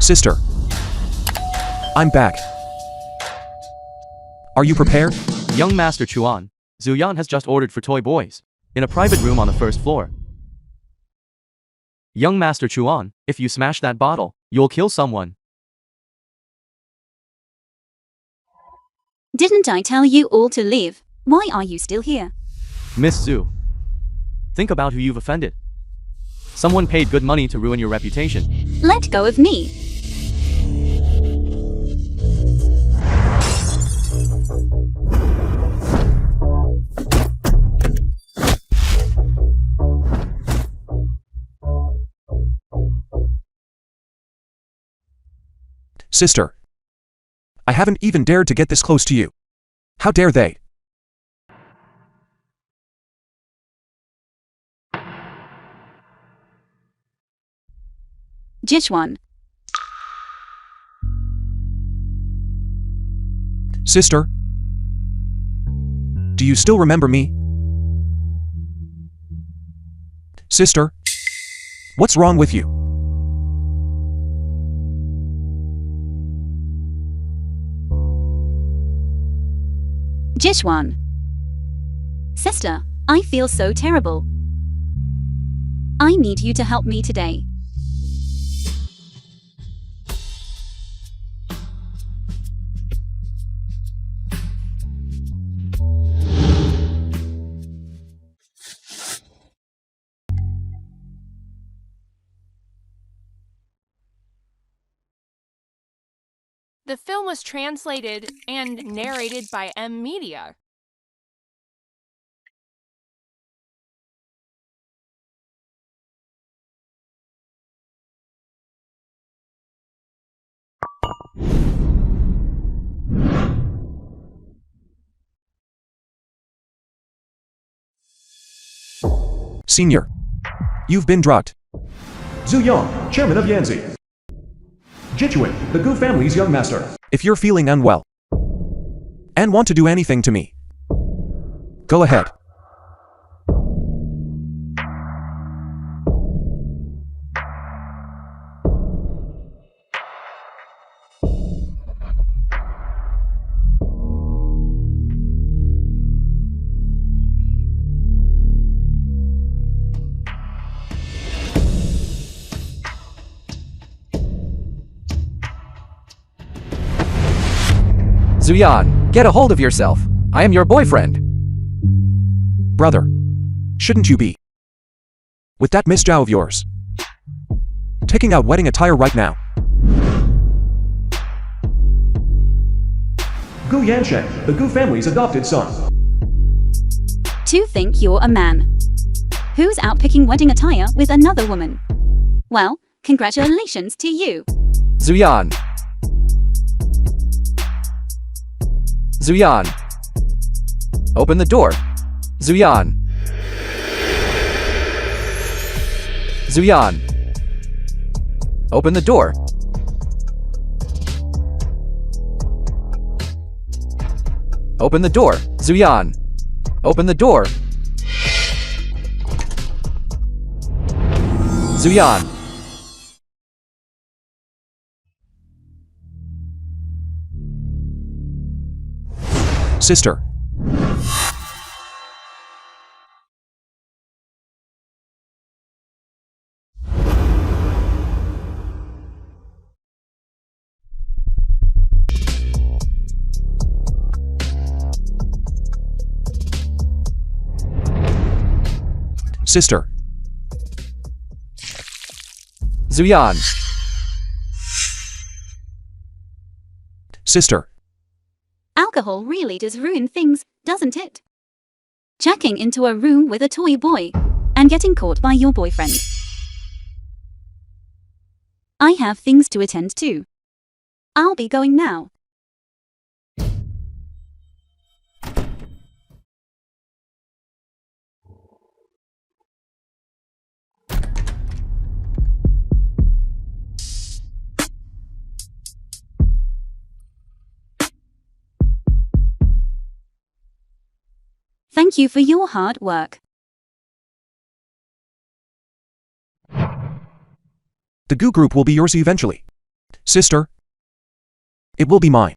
Sister. I'm back. Are you prepared? Young Master Chuan, Zuyan has just ordered for toy boys, in a private room on the first floor. Young Master Chuan, if you smash that bottle, you'll kill someone. Didn't I tell you all to leave? Why are you still here? Miss Zhu, think about who you've offended. Someone paid good money to ruin your reputation. Let go of me. Sister. I haven't even dared to get this close to you. How dare they? Jichuan. Sister. Do you still remember me? Sister. What's wrong with you? Jichuan. Sister, I feel so terrible. I need you to help me today. The film was translated and narrated by M Media. Senior. You've been drugged. Zuyan, chairman of Yanzi. Jichuan, the Gu family's young master. If you're feeling unwell and want to do anything to me, go ahead. Zuyan, get a hold of yourself. I am your boyfriend. Brother. Shouldn't you be? With that Miss Zhao of yours. Taking out wedding attire right now. Gu Yansheng, the Gu family's adopted son. To think you're a man. Who's out picking wedding attire with another woman? Well, congratulations to you. Zuyan. Zuyan. Open the door. Zuyan. Zuyan. Open the door. Open the door. Zuyan. Open the door. Zuyan. Sister. Sister. Zuyan. Sister. Alcohol really does ruin things, doesn't it? Checking into a room with a toy boy and getting caught by your boyfriend. I have things to attend to. I'll be going now. Thank you for your hard work. The Gu group will be yours eventually. Sister, it will be mine.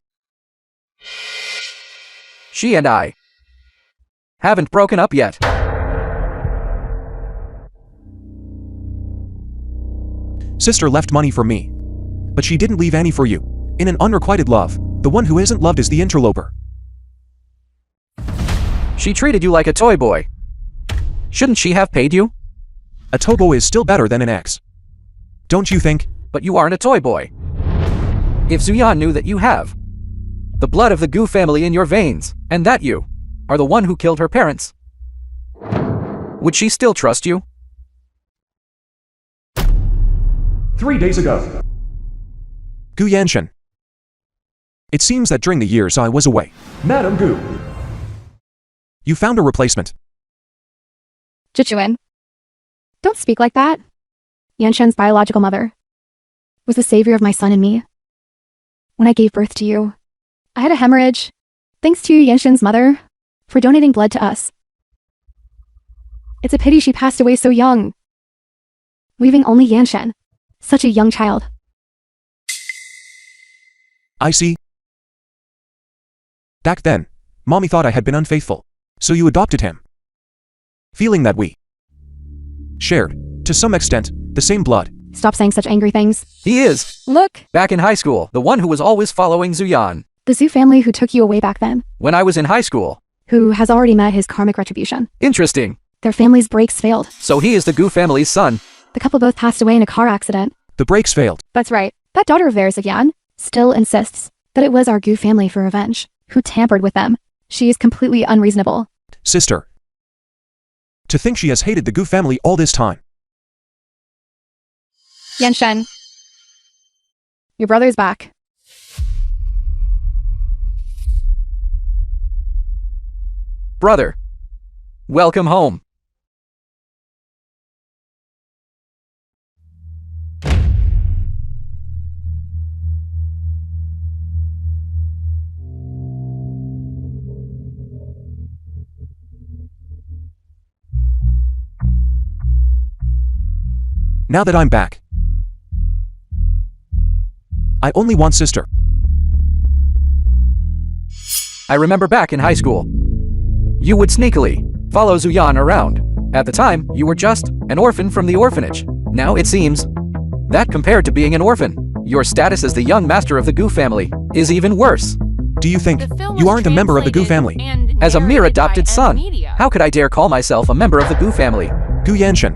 She and I haven't broken up yet. Sister left money for me. But she didn't leave any for you. In an unrequited love, the one who isn't loved is the interloper. She treated you like a toy boy. Shouldn't she have paid you? A tobo is still better than an ex. Don't you think? But you aren't a toy boy. If Zuyan knew that you have the blood of the Gu family in your veins, and that you are the one who killed her parents, would she still trust you? 3 days ago. Gu Yanshan. It seems that during the years I was away, Madam Gu. you found a replacement. Jichuan. Don't speak like that. Yanshen's biological mother was the savior of my son and me. When I gave birth to you, I had a hemorrhage, thanks to Yanshen's mother for donating blood to us. It's a pity she passed away so young, leaving only Yanshen, such a young child. I see. Back then, Mommy thought I had been unfaithful, so you adopted him. Feeling that we shared, to some extent, the same blood. Stop saying such angry things. He is. Look, Back in high school, the one who was always following Zuyan. the Zhu family who took you away back then, When I was in high school. who has already met his karmic retribution. Interesting. Their family's brakes failed. So he is the Gu family's son. The couple both passed away in a car accident. The brakes failed. That's right. That daughter of theirs, Yan, still insists that it was our Gu family for revenge who tampered with them. She is completely unreasonable. Sister. To think she has hated the Gu family all this time. Yanshen, your brother's back. Brother. Welcome home. Now that I'm back, I only want sister. I remember back in high school. You would sneakily follow Zuyan around. At the time, you were just an orphan from the orphanage. Now it seems that compared to being an orphan, your status as the young master of the Gu family is even worse. Do you think The film you was aren't a member of the Gu translated family? and As a mere narrated by adopted son, Media. how could I dare call myself a member of the Gu family? Gu Yanshan.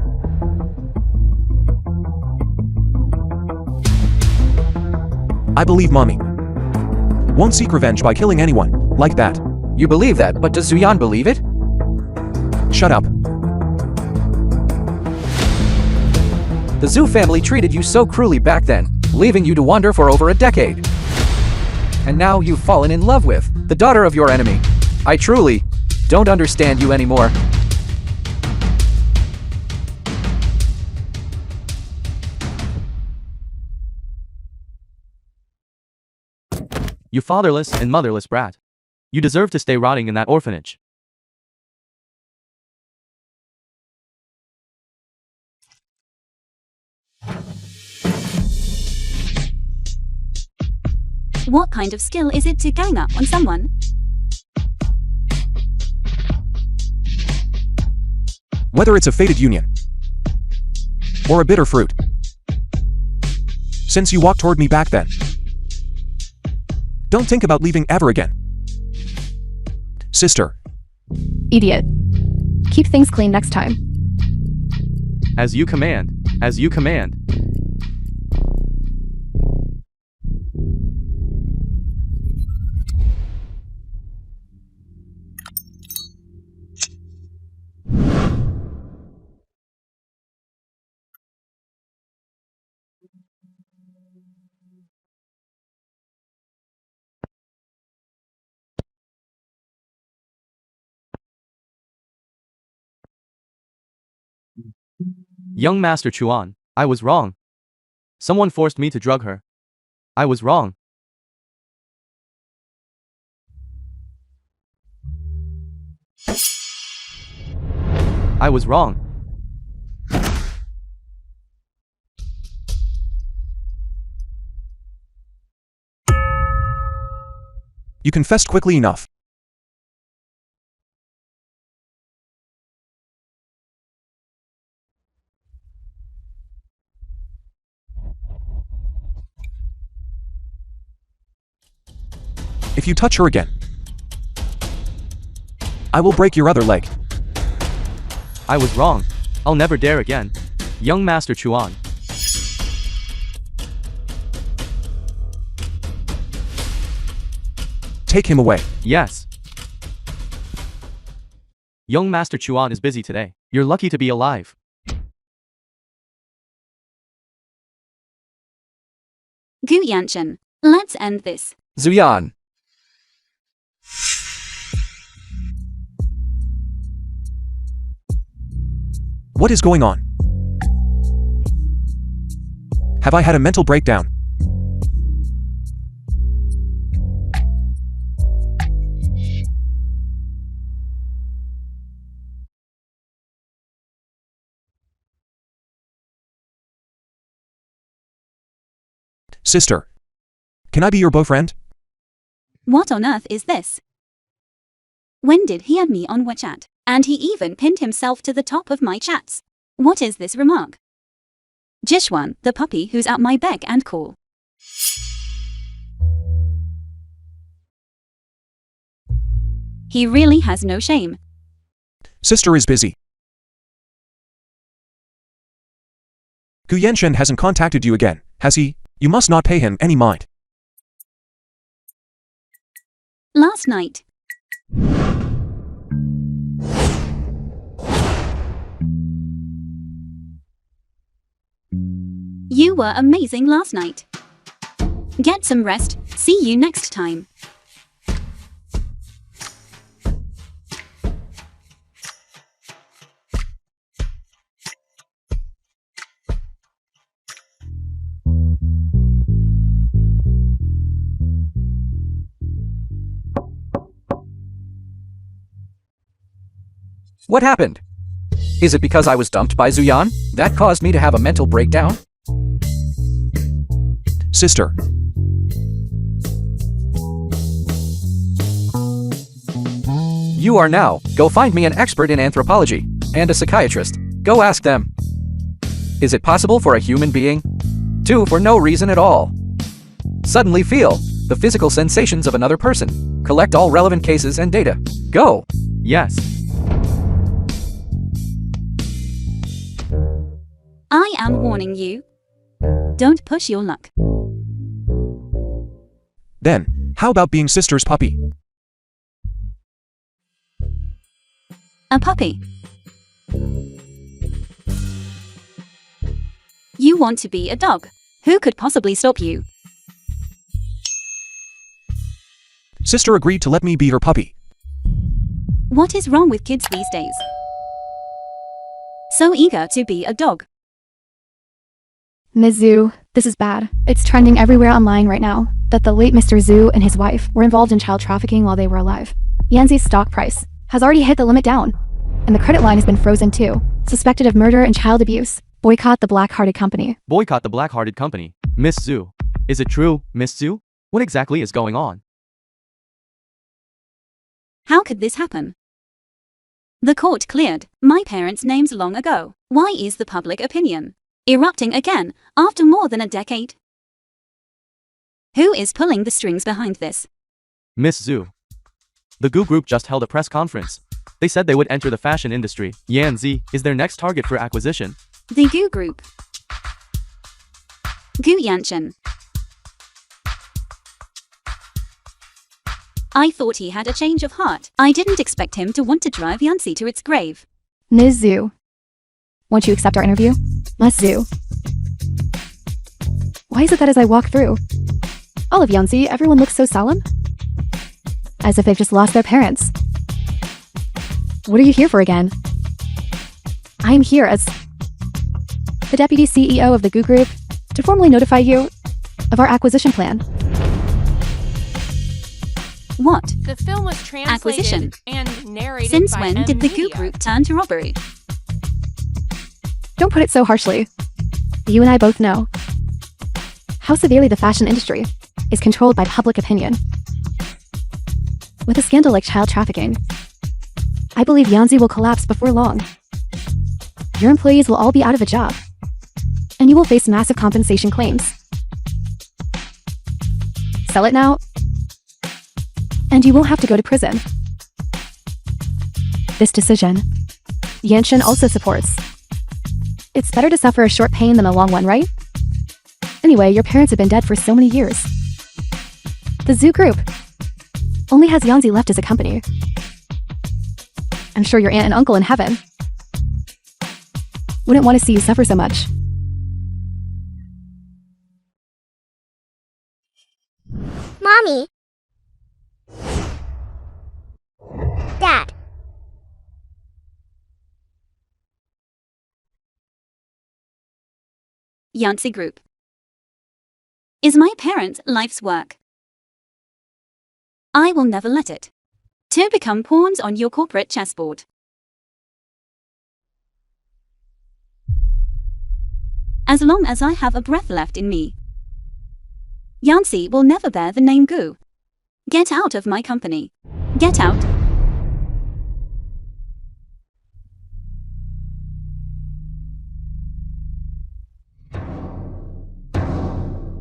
I believe Mommy won't seek revenge by killing anyone like that. You believe that, but does Zuyan believe it? Shut up. The Zhu family treated you so cruelly back then, leaving you to wander for over a decade. And now you've fallen in love with the daughter of your enemy. I truly don't understand you anymore. You fatherless and motherless brat. You deserve to stay rotting in that orphanage. What kind of skill is it to gang up on someone? Whether it's a fated union or a bitter fruit. Since you walked toward me back then, don't think about leaving ever again. Sister. Idiot. Keep things clean next time. As you command. As you command. Young Master Chuan, I was wrong. Someone forced me to drug her. I was wrong. I was wrong. You confessed quickly enough. If you touch her again, I will break your other leg. I was wrong. I'll never dare again. Young Master Chuan. Take him away. Yes. Young Master Chuan is busy today. You're lucky to be alive. Gu Yanchen, let's end this. Zuyan. What is going on? Have I had a mental breakdown? Sister, can I be your boyfriend? What on earth is this? When did he add me on WeChat? And he even pinned himself to the top of my chats. What is this remark? Jishwan, the puppy who's at my beck and call. He really has no shame. Sister is busy. Gu Yanshen hasn't contacted you again, has he? You must not pay him any mind. Last night. You were amazing last night. Get some rest. See you next time. What happened? Is it because I was dumped by Zuyan? That caused me to have a mental breakdown? Sister. You are now. Go find me an expert in anthropology and a psychiatrist. Go ask them. Is it possible for a human being to, for no reason at all, suddenly feel the physical sensations of another person? Collect all relevant cases and data. Go. Yes. I am warning you. Don't push your luck. Then, how about being sister's puppy? A puppy. You want to be a dog. Who could possibly stop you? Sister agreed to let me be her puppy. What is wrong with kids these days? So eager to be a dog. Ms. Zhu, this is bad. It's trending everywhere online right now that the late Mr. Zhu and his wife were involved in child trafficking while they were alive. Yanzi's stock price has already hit the limit down, and the credit line has been frozen too. Suspected of murder and child abuse. Boycott the black-hearted company. Boycott the black-hearted company. Miss Zhu. Is it true, Miss Zhu? What exactly is going on? How could this happen? The court cleared my parents' names long ago. Why is the public opinion erupting again after more than a decade? Who is pulling the strings behind this? Miss Zhu. The Gu Group just held a press conference. They said they would enter the fashion industry. Yanzi is their next target for acquisition. The Gu Group. Gu Yanchen. I thought he had a change of heart. I didn't expect him to want to drive Yanzi to its grave. Ms. Zhu, won't you accept our interview? Ms. Zhu. Why is it that as I walk through all of Yanzi, everyone looks so solemn? As if they've just lost their parents. What are you here for again? I am here as the Deputy CEO of the Gu Group to formally notify you of our acquisition plan. What? The film was translated Acquisition. and narrated Since by when did the Gu Media. Group turn to robbery? Don't put it so harshly. You and I both know how severely the fashion industry is controlled by public opinion. With a scandal like child trafficking, I believe Yanzi will collapse before long. Your employees will all be out of a job, and you will face massive compensation claims. Sell it now, and you won't have to go to prison. This decision, Yanshin also supports. It's better to suffer a short pain than a long one, right? Anyway, your parents have been dead for so many years. The zoo group only has Yanzi left as a company. I'm sure your aunt and uncle in heaven wouldn't want to see you suffer so much. Mommy. Dad. Yanzi Group is my parents' life's work. I will never let it to become pawns on your corporate chessboard. As long as I have a breath left in me, Yanzi will never bear the name Gu. Get out of my company. Get out.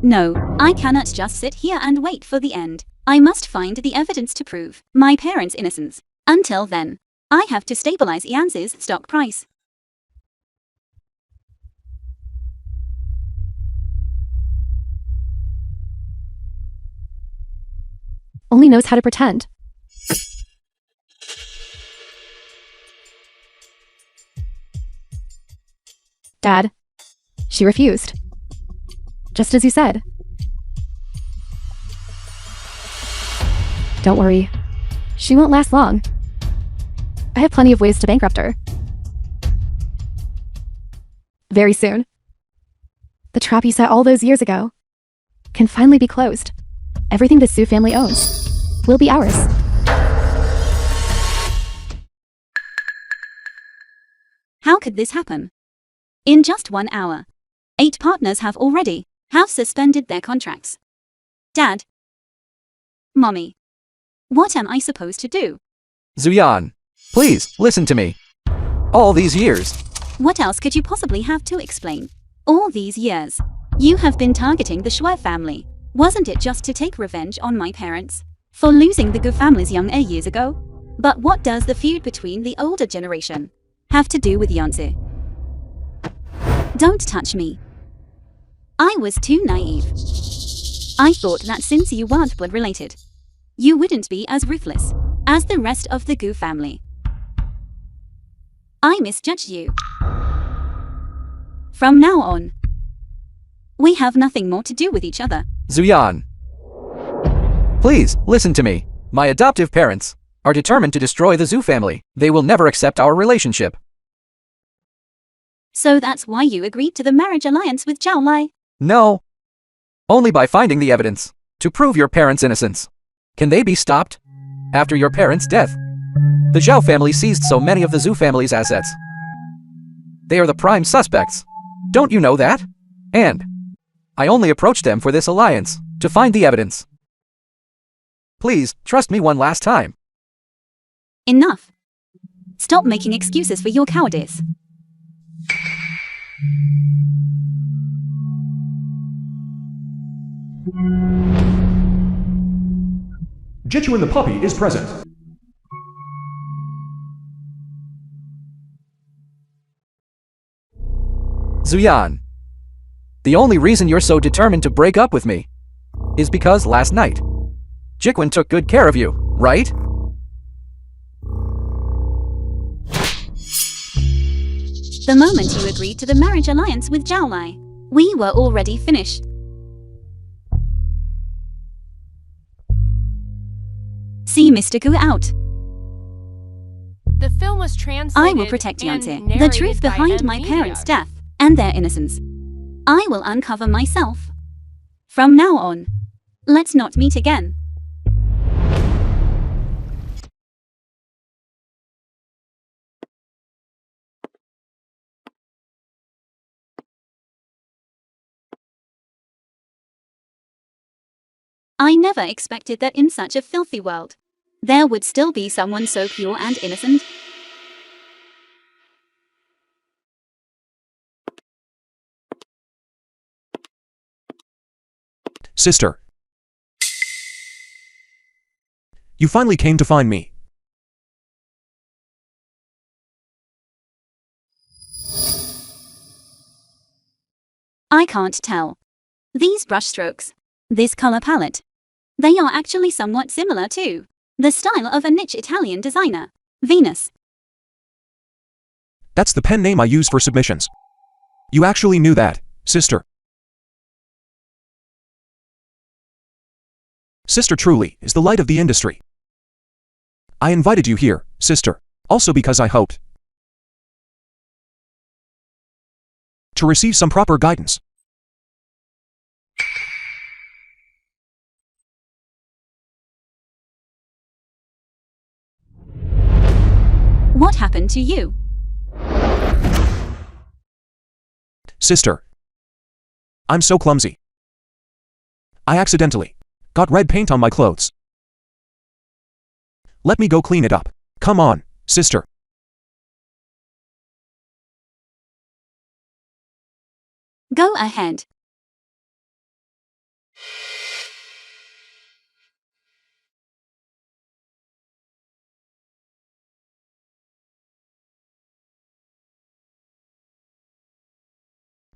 No, I cannot just sit here and wait for the end. I must find the evidence to prove my parents' innocence. Until then, I have to stabilize Yanzi's stock price. Only knows how to pretend. Dad, she refused. Just as you said. Don't worry. She won't last long. I have plenty of ways to bankrupt her. Very soon. The trap you set all those years ago can finally be closed. Everything the Su family owns will be ours. How could this happen? In just 1 hour, 8 partners have suspended their contracts. Dad. Mommy. What am I supposed to do? Zuyan, please, listen to me. All these years. What else could you possibly have to explain? All these years, you have been targeting the Shui family. Wasn't it just to take revenge on my parents for losing the Gu family's young heir years ago? But what does the feud between the older generation have to do with Yanzi? Don't touch me. I was too naive. I thought that since you weren't blood related, you wouldn't be as ruthless as the rest of the Gu family. I misjudged you. From now on, we have nothing more to do with each other. Zuyan, please, listen to me. My adoptive parents are determined to destroy the Zhu family. They will never accept our relationship. So that's why you agreed to the marriage alliance with Zhao Lai? No. Only by finding the evidence to prove your parents' innocence. Can they be stopped? After your parents' death, the Zhao family seized so many of the Zhu family's assets. They are the prime suspects. Don't you know that? And I only approached them for this alliance to find the evidence. Please, trust me one last time. Enough. Stop making excuses for your cowardice. Jitchu and the puppy is present. Zuyan, the only reason you're so determined to break up with me is because last night, Jikwin took good care of you, right? The moment you agreed to the marriage alliance with Zhao Lai, we were already finished. See Mr. Gu out. The film was translated I will protect and Yanzi, the narrated truth by behind M. my Media. parents' death and their innocence. I will uncover myself. From now on, let's not meet again. I never expected that in such a filthy world, there would still be someone so pure and innocent? Sister. You finally came to find me. I can't tell. These brushstrokes, this color palette, they are actually somewhat similar to the style of a niche Italian designer, Venus. That's the pen name I use for submissions. You actually knew that, sister. Sister truly is the light of the industry. I invited you here, sister, also because I hoped to receive some proper guidance. What happened to you? Sister. I'm so clumsy. I accidentally got red paint on my clothes. Let me go clean it up. Come on, sister. Go ahead.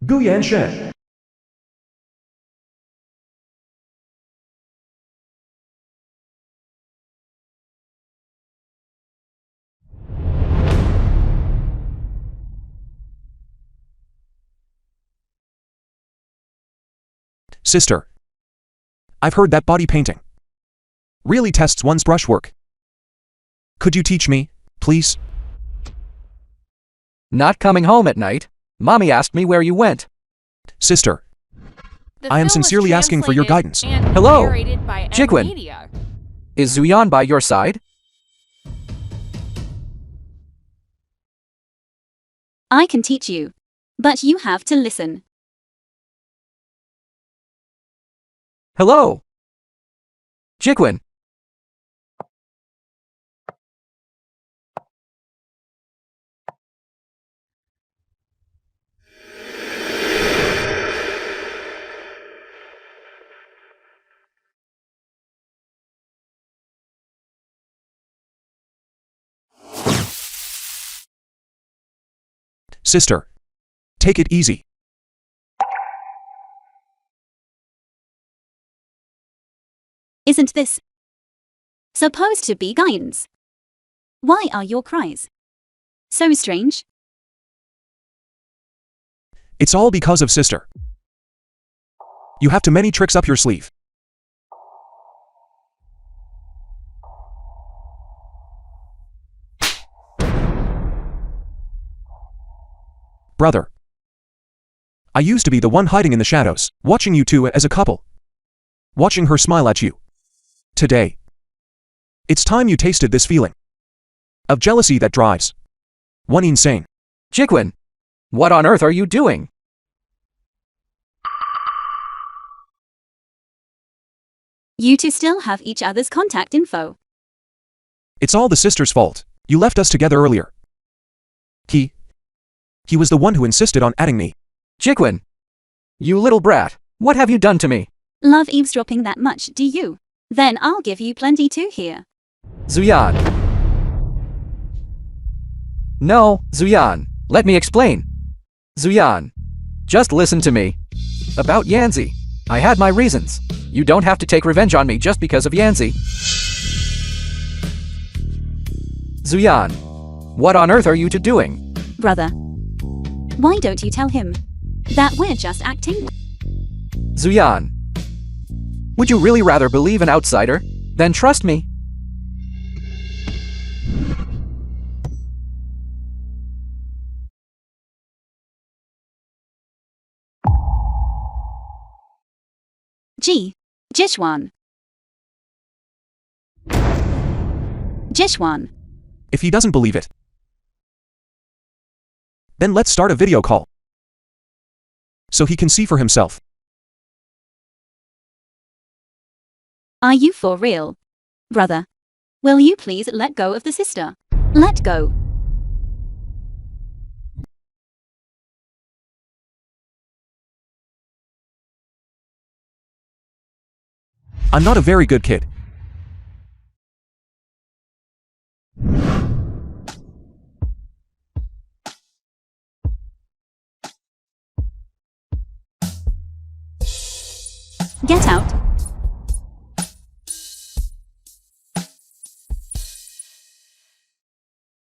Gu Yan Shen. Sister. I've heard that body painting really tests one's brushwork. Could you teach me, please? Not coming home at night. Mommy asked me where you went. Sister. The I am film was sincerely asking for your translated guidance. and Hello, narrated by Jiquin. Media. Is Zuyan by your side? I can teach you, but you have to listen. Hello. Jiquin. Sister. Take it easy. Isn't this supposed to be guidance? Why are your cries so strange? It's all because of sister. You have too many tricks up your sleeve. Brother. I used to be the one hiding in the shadows, watching you two as a couple. Watching her smile at you. Today. It's time you tasted this feeling of jealousy that drives one insane. Jiquin. What on earth are you doing? You two still have each other's contact info. It's all the sister's fault. You left us together earlier. He was the one who insisted on adding me. Jiquin. You little brat. What have you done to me? Love eavesdropping that much, do you? Then I'll give you plenty to hear. Zuyan. No, Zuyan. Let me explain. Zuyan. Just listen to me. About Yanzi. I had my reasons. You don't have to take revenge on me just because of Yanzi. Zuyan. What on earth are you two doing? Brother. Why don't you tell him that we're just acting? Zuyan. Would you really rather believe an outsider than trust me? Jishwan. Jishwan. If he doesn't believe it, then let's start a video call so he can see for himself. Are you for real, brother? Will you please let go of the sister? Let go. I'm not a very good kid. Get out.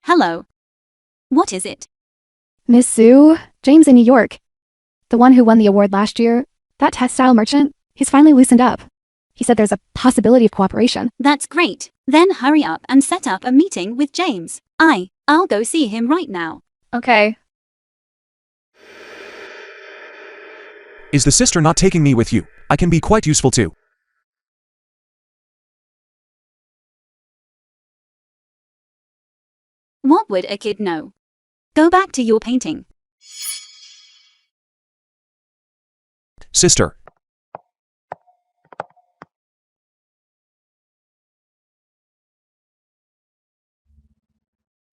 Hello. What is it? Miss Sue, James in New York. The one who won the award last year, that textile merchant, he's finally loosened up. He said there's a possibility of cooperation. That's great. Then hurry up and set up a meeting with James. I'll go see him right now. Okay. Is the sister not taking me with you? I can be quite useful too. What would a kid know? Go back to your painting. Sister.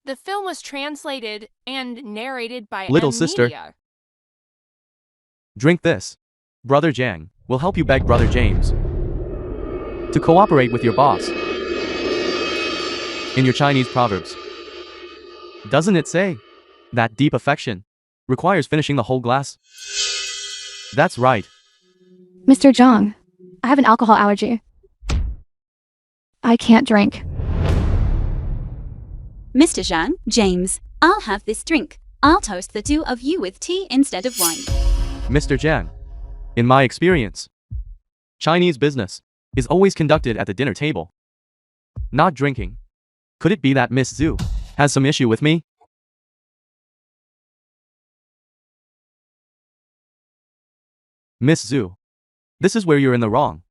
The film was translated and narrated by Little sister. Media. Drink this. Brother Jiang will help you beg Brother James to cooperate with your boss. In your Chinese proverbs, doesn't it say that deep affection requires finishing the whole glass? That's right. Mr. Zhang, I have an alcohol allergy. I can't drink. Mr. Zhang, James, I'll have this drink. I'll toast the two of you with tea instead of wine. Mr. Jiang, in my experience, Chinese business is always conducted at the dinner table, not drinking. Could it be that Miss Zhu has some issue with me? Miss Zhu, this is where you're in the wrong.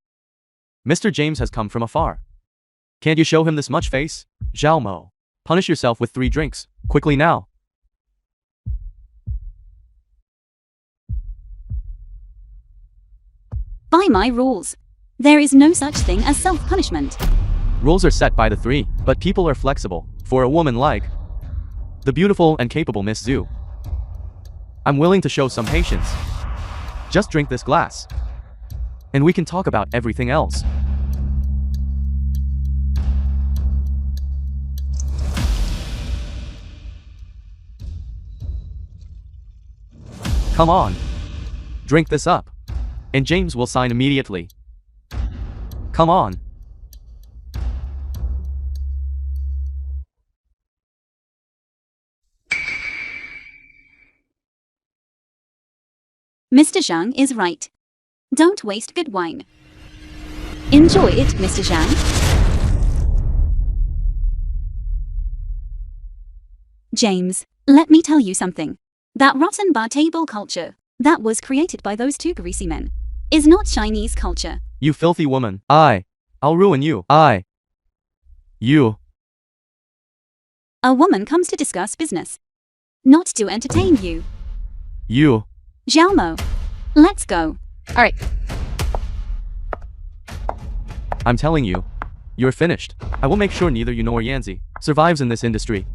Mr. James has come from afar. Can't you show him this much face? Zhao Mo, punish yourself with 3 drinks, quickly now. By my rules. There is no such thing as self-punishment. Rules are set by the 3, but people are flexible. For a woman like the beautiful and capable Miss Zhu, I'm willing to show some patience. Just drink this glass, and we can talk about everything else. Come on, drink this up, and James will sign immediately. Come on. Mr. Zhang is right. Don't waste good wine. Enjoy it, Mr. Zhang. James, let me tell you something. That rotten bar table culture, that was created by those 2 greasy men, is not Chinese culture. You filthy woman. I'll ruin you. You. A woman comes to discuss business, not to entertain you. You. Zhao Mo, let's go. All right. I'm telling you, you're finished. I will make sure neither you nor Yanzi survives in this industry.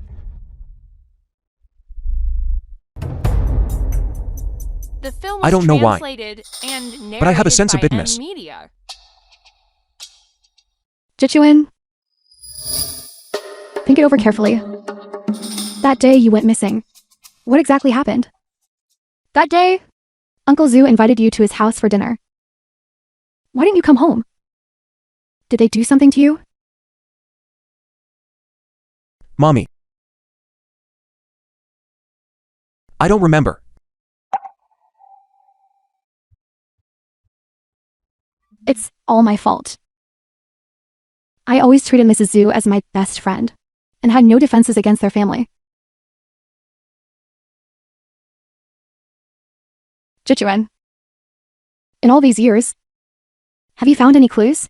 The film I was don't know why, translated and narrated but I have a sense of by bitterness. Media. Jichuan, think it over carefully. That day you went missing. What exactly happened? That day, Uncle Zhu invited you to his house for dinner. Why didn't you come home? Did they do something to you? Mommy. I don't remember. It's all my fault. I always treated Mrs. Zhu as my best friend and had no defenses against their family. Jichuan, in all these years, have you found any clues?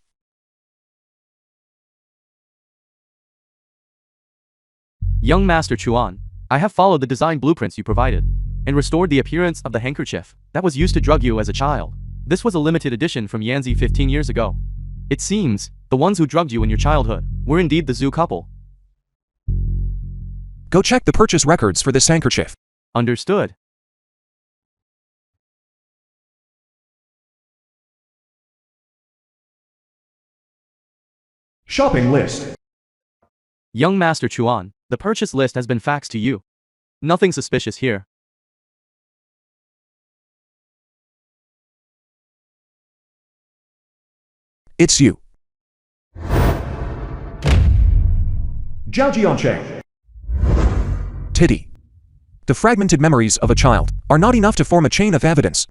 Young Master Chuan, I have followed the design blueprints you provided and restored the appearance of the handkerchief that was used to drug you as a child. This was a limited edition from Yanzi 15 years ago. It seems the ones who drugged you in your childhood We're indeed the zoo couple. Go check the purchase records for this handkerchief. Understood. Shopping list. Young Master Chuan, the purchase list has been faxed to you. Nothing suspicious here. It's you. Zhao Jiancheng. Titty. The fragmented memories of a child are not enough to form a chain of evidence.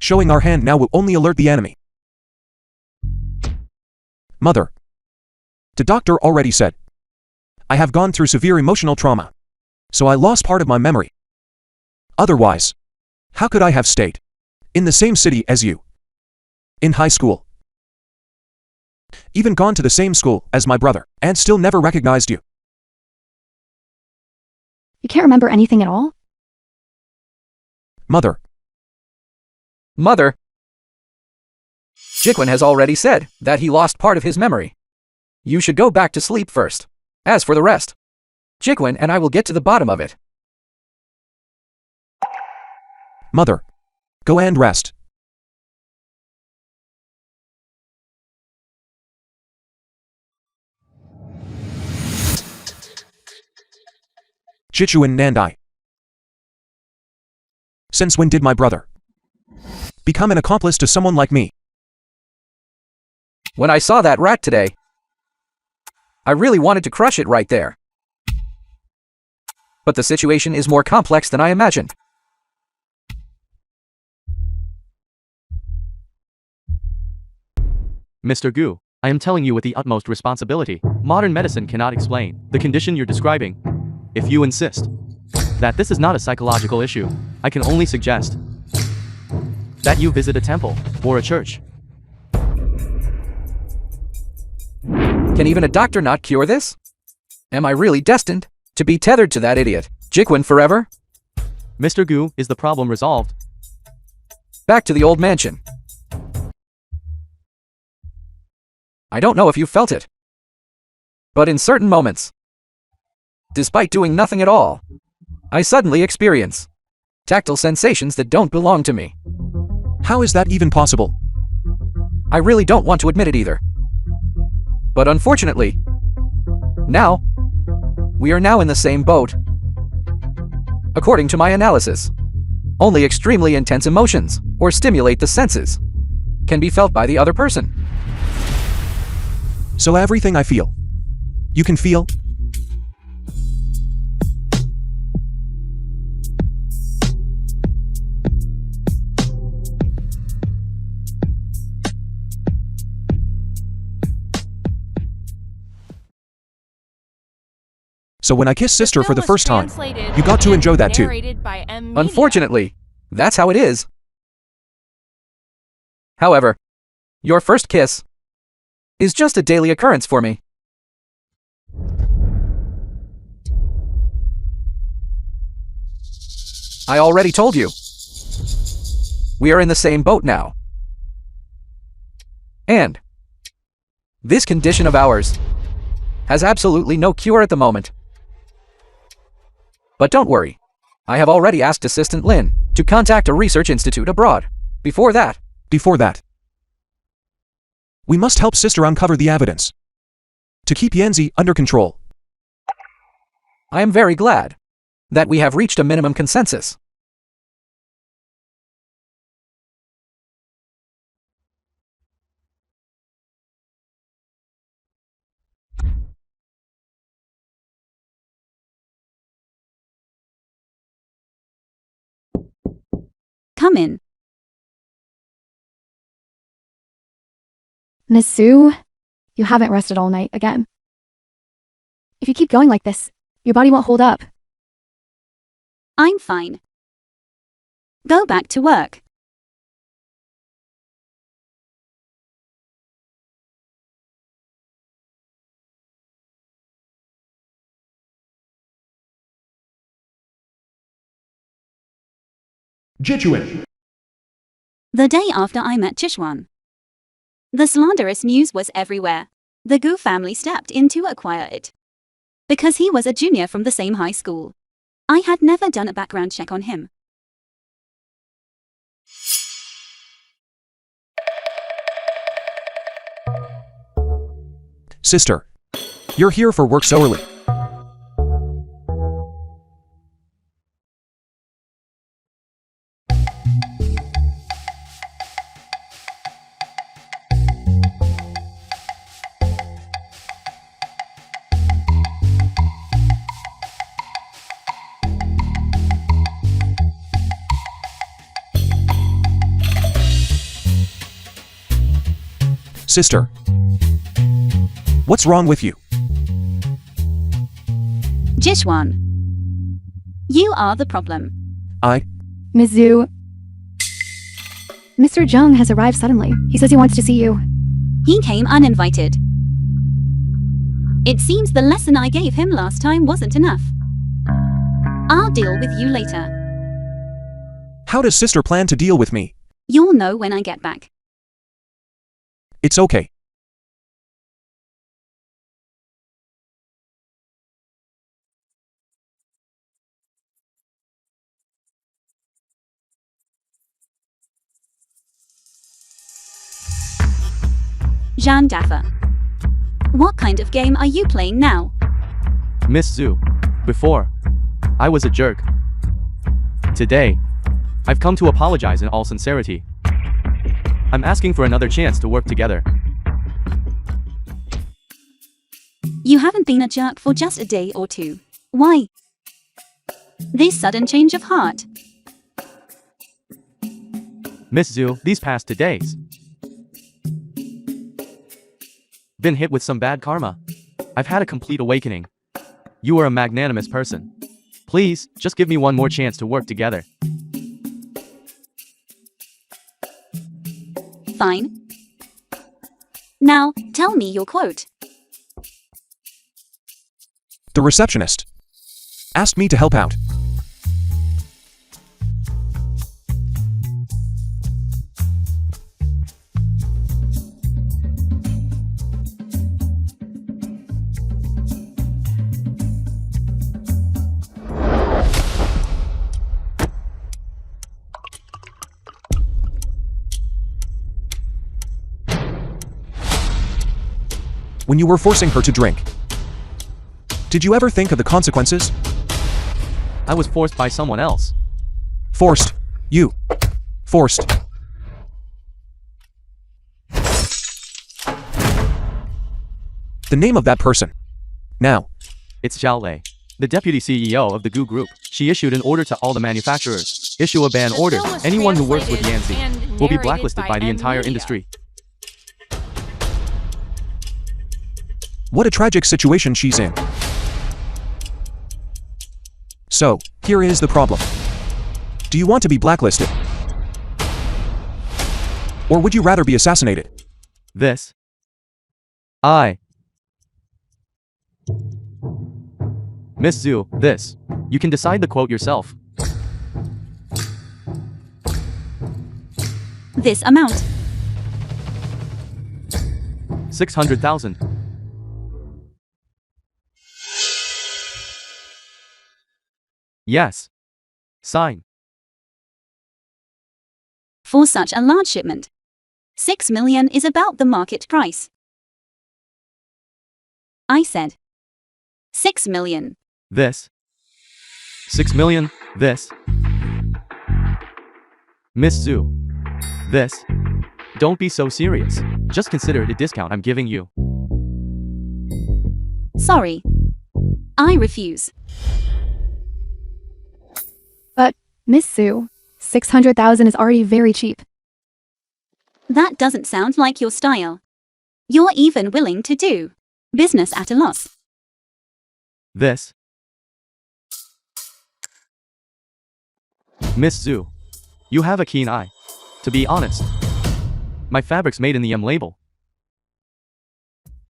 Showing our hand now will only alert the enemy. Mother. The doctor already said. I have gone through severe emotional trauma. So I lost part of my memory. Otherwise, how could I have stayed in the same city as you? In high school. Even gone to the same school as my brother, and still never recognized you. You can't remember anything at all? Mother. Mother. Jiquan has already said that he lost part of his memory. You should go back to sleep first. As for the rest, Jiquan and I will get to the bottom of it. Mother. Go and rest. Chichuan Nandai. Since when did my brother become an accomplice to someone like me? When I saw that rat today, I really wanted to crush it right there. But the situation is more complex than I imagined. Mr. Gu, I am telling you with the utmost responsibility. Modern medicine cannot explain the condition you're describing. If you insist that this is not a psychological issue, I can only suggest that you visit a temple or a church. Can even a doctor not cure this? Am I really destined to be tethered to that idiot, Jiquan, forever? Mr. Gu, is the problem resolved? Back to the old mansion. I don't know if you felt it, but in certain moments, despite doing nothing at all, I suddenly experience tactile sensations that don't belong to me. How is that even possible? I really don't want to admit it either. But unfortunately, we are now in the same boat. According to my analysis, only extremely intense emotions, or stimulate the senses, can be felt by the other person. So everything I feel, you can feel? So when I kissed sister for the first time, you got to enjoy that too. Unfortunately, that's how it is. However, your first kiss is just a daily occurrence for me. I already told you. We are in the same boat now. And this condition of ours has absolutely no cure at the moment. But don't worry, I have already asked Assistant Lin to contact a research institute abroad. Before that, we must help sister uncover the evidence to keep Yanzi under control. I am very glad that we have reached a minimum consensus. Come in. Miss Sue, you haven't rested all night again. If you keep going like this, your body won't hold up. I'm fine. Go back to work. Jichuan. The day after I met Chishwan, the slanderous news was everywhere. The Gu family stepped in to acquire it. Because he was a junior from the same high school. I had never done a background check on him. Sister. You're here for work so early. Sister. What's wrong with you? Jishwan. You are the problem. Ms. Zhu. Mr. Zheng has arrived suddenly. He says he wants to see you. He came uninvited. It seems the lesson I gave him last time wasn't enough. I'll deal with you later. How does sister plan to deal with me? You'll know when I get back. It's okay. Jean Daffa. What kind of game are you playing now? Miss Zhu. Before, I was a jerk. Today, I've come to apologize in all sincerity. I'm asking for another chance to work together. You haven't been a jerk for just a day or two. Why? This sudden change of heart. Miss Zhu, these past 2 days, been hit with some bad karma. I've had a complete awakening. You are a magnanimous person. Please, just give me one more chance to work together. Fine. Now, tell me your quote. The receptionist asked me to help out. When you were forcing her to drink, did you ever think of the consequences? I was forced by someone else. Forced. You. Forced. The name of that person. Now. It's Xiao Lei, the deputy CEO of the Gu Group. She issued an order to all the manufacturers. Issue a ban The order. film was Anyone who works with translated Yanzi and will be narrated blacklisted by the M entire Media. industry. What a tragic situation she's in. So, here is the problem. Do you want to be blacklisted? Or would you rather be assassinated? Miss Zhu, this. You can decide the quote yourself. This amount. 600,000. Yes. Sign. For such a large shipment. 6 million is about the market price. I said 6 million. This. 6 million. This. Miss Zhu. This. Don't be so serious. Just consider the discount I'm giving you. Sorry. I refuse. But, Miss Zhu, 600,000 is already very cheap. That doesn't sound like your style. You're even willing to do business at a loss. This. Miss Zhu. You have a keen eye. To be honest, my fabric's made in the M label.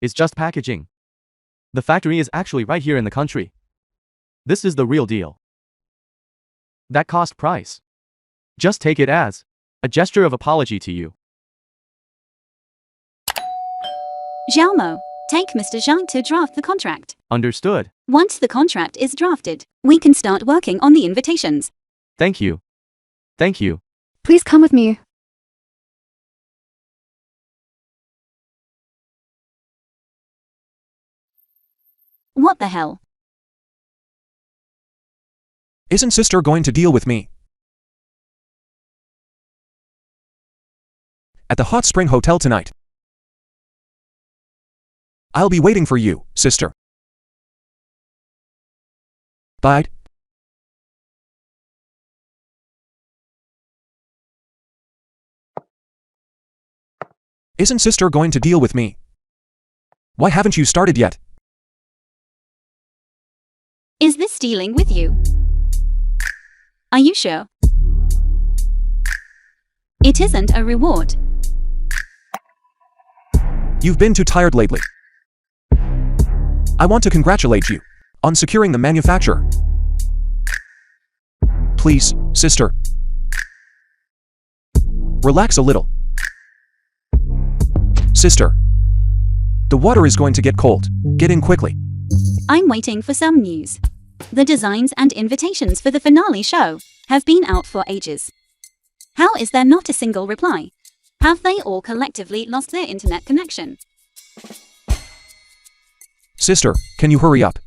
It's just packaging. The factory is actually right here in the country. This is the real deal. That cost price. Just take it as a gesture of apology to you. Xiaomo, Take Mr. Zhang to draft the contract. Understood. Once the contract is drafted, we can start working on the invitations. Thank you. Thank you. Please come with me. What the hell? Isn't sister going to deal with me? At the Hot Spring Hotel tonight. I'll be waiting for you, sister. Bye. Isn't sister going to deal with me? Why haven't you started yet? Is this dealing with you? Are you sure? It isn't a reward. You've been too tired lately. I want to congratulate you on securing the manufacturer. Please, sister. Relax a little. Sister. The water is going to get cold. Get in quickly. I'm waiting for some news. The designs and invitations for the finale show have been out for ages. How is there not a single reply? Have they all collectively lost their internet connection? Sister, can you hurry up?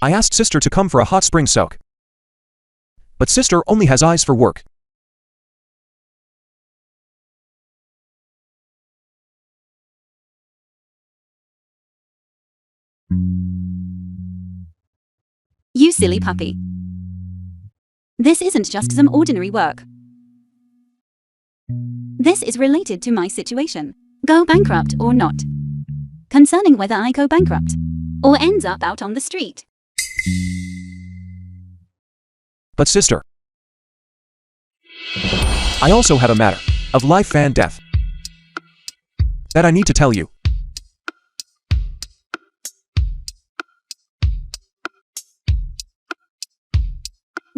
I asked sister to come for a hot spring soak. But sister only has eyes for work. You silly puppy. This isn't just some ordinary work. This is related to my situation. Go bankrupt or not. Concerning whether I go bankrupt or ends up out on the street. But sister, I also have a matter of life and death that I need to tell you.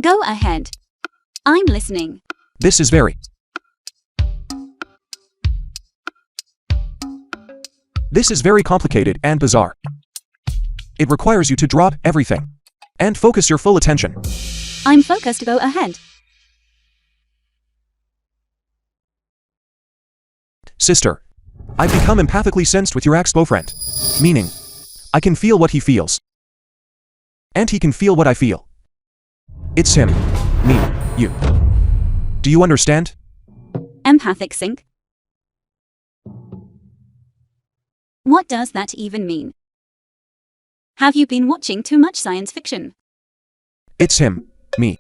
Go ahead. I'm listening. This is very complicated and bizarre. It requires you to drop everything and focus your full attention. I'm focused. Go ahead. Sister, I've become empathically sensed with your ex-boyfriend. Meaning, I can feel what he feels. And he can feel what I feel. It's him, me, you. Do you understand? Empathic sync? What does that even mean? Have you been watching too much science fiction? It's him, me.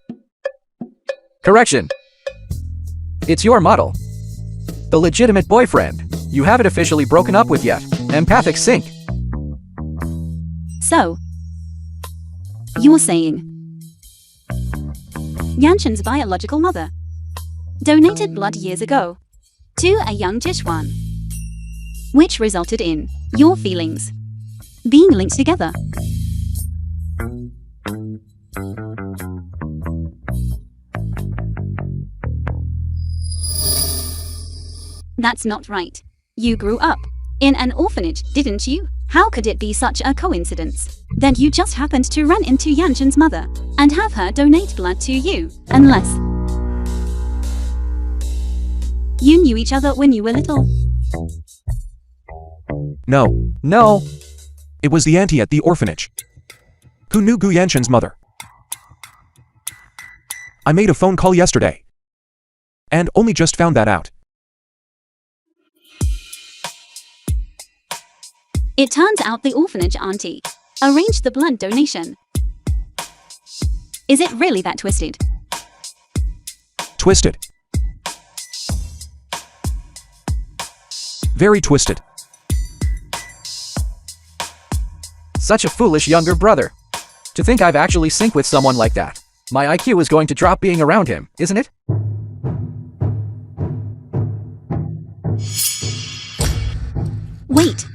Correction. It's your model. The legitimate boyfriend. You haven't officially broken up with yet. Empathic sync. So, you're saying Yanshin's biological mother donated blood years ago to a young Jishwan, which resulted in your feelings being linked together. That's not right. You grew up in an orphanage, didn't you? How could it be such a coincidence that you just happened to run into Yanshin's mother and have her donate blood to you, unless you knew each other when you were little? No. It was the auntie at the orphanage who knew Gu Yanshin's mother. I made a phone call yesterday and only just found that out. It turns out the orphanage auntie arranged the blood donation. Is it really that twisted? Twisted. Very twisted. Such a foolish younger brother. To think I've actually synced with someone like that. My IQ is going to drop being around him, isn't it? Wait.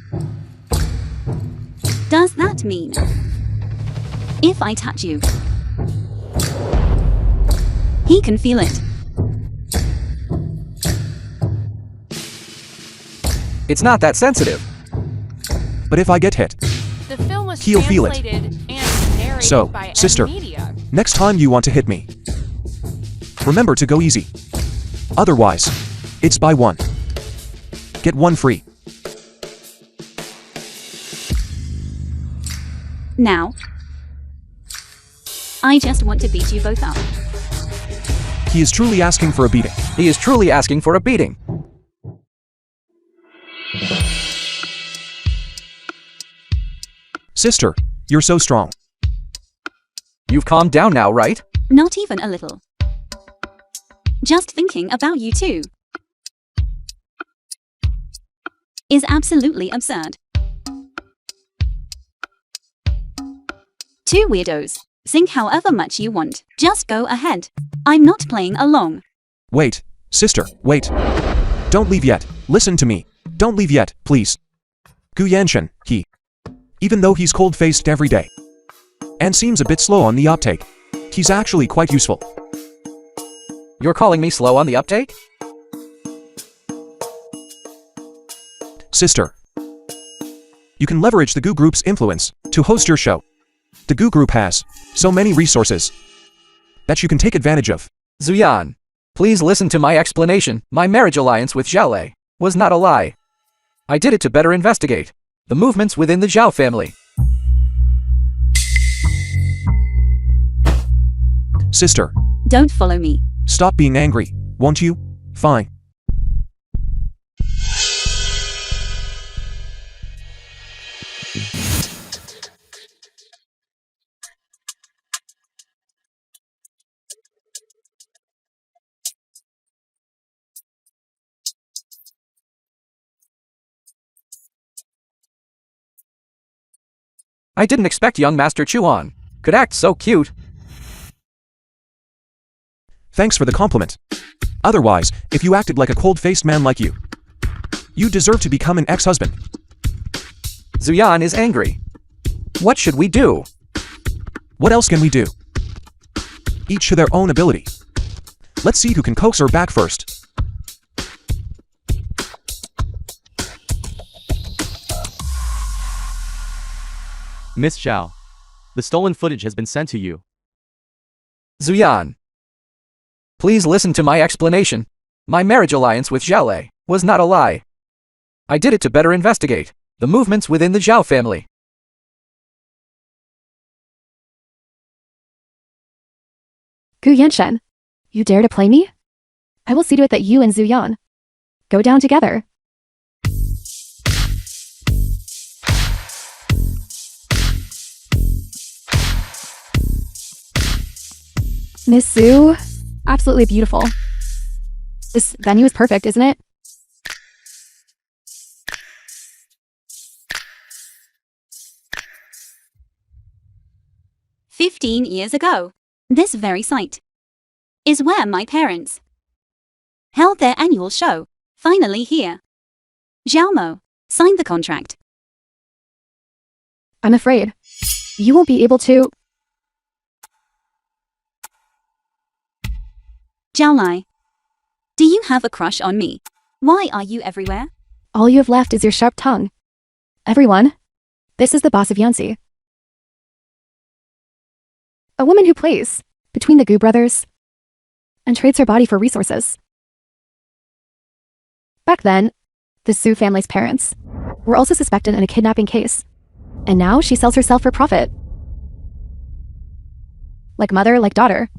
Does that mean if I touch you, he can feel it? It's not that sensitive. But if I get hit, The film was He'll feel it. translated and narrated So, by sister. M-Media. next time you want to hit me, remember to go easy. Otherwise, it's buy one, get one free. Now, I just want to beat you both up. He is truly asking for a beating. He is truly asking for a beating. Sister, you're so strong. You've calmed down now, right? Not even a little. Just thinking about you two is absolutely absurd. Two weirdos. Sing however much you want. Just go ahead. I'm not playing along. Wait, sister, wait. Don't leave yet. Listen to me. Don't leave yet, please. Gu Yanshan, even though he's cold-faced every day and seems a bit slow on the uptake, he's actually quite useful. You're calling me slow on the uptake? Sister, you can leverage the Gu Group's influence to host your show. The Gu Group has so many resources that you can take advantage of. Zuyan, please listen to my explanation. My marriage alliance with Zhao was not a lie. I did it to better investigate the movements within the Zhao family. Sister, Don't follow me. stop being angry, won't you? Fine. I didn't expect young Master Chuan could act so cute. Thanks for the compliment. Otherwise, if you acted like a cold-faced man like you deserve to become an ex-husband. Zuyan is angry. What should we do? What else can we do? Each to their own ability. Let's see who can coax her back first. Miss Zhao, the stolen footage has been sent to you. Zuyan, please listen to my explanation. My marriage alliance with Zhao was not a lie. I did it to better investigate the movements within the Zhao family. Gu Yanshan, you dare to play me? I will see to it that you and Zuyan go down together. Miss Zhu, absolutely beautiful. This venue is perfect, isn't it? "15 years ago, this very site is where my parents held their annual show. Finally here. Zhao signed the contract. I'm afraid you won't be able to. Zhao, do you have a crush on me? Why are you everywhere? All you have left is your sharp tongue. Everyone, this is the boss of Yanzi. A woman who plays between the Gu brothers and trades her body for resources. Back then, the Zhu family's parents were also suspected in a kidnapping case, and now she sells herself for profit. Like mother, like daughter.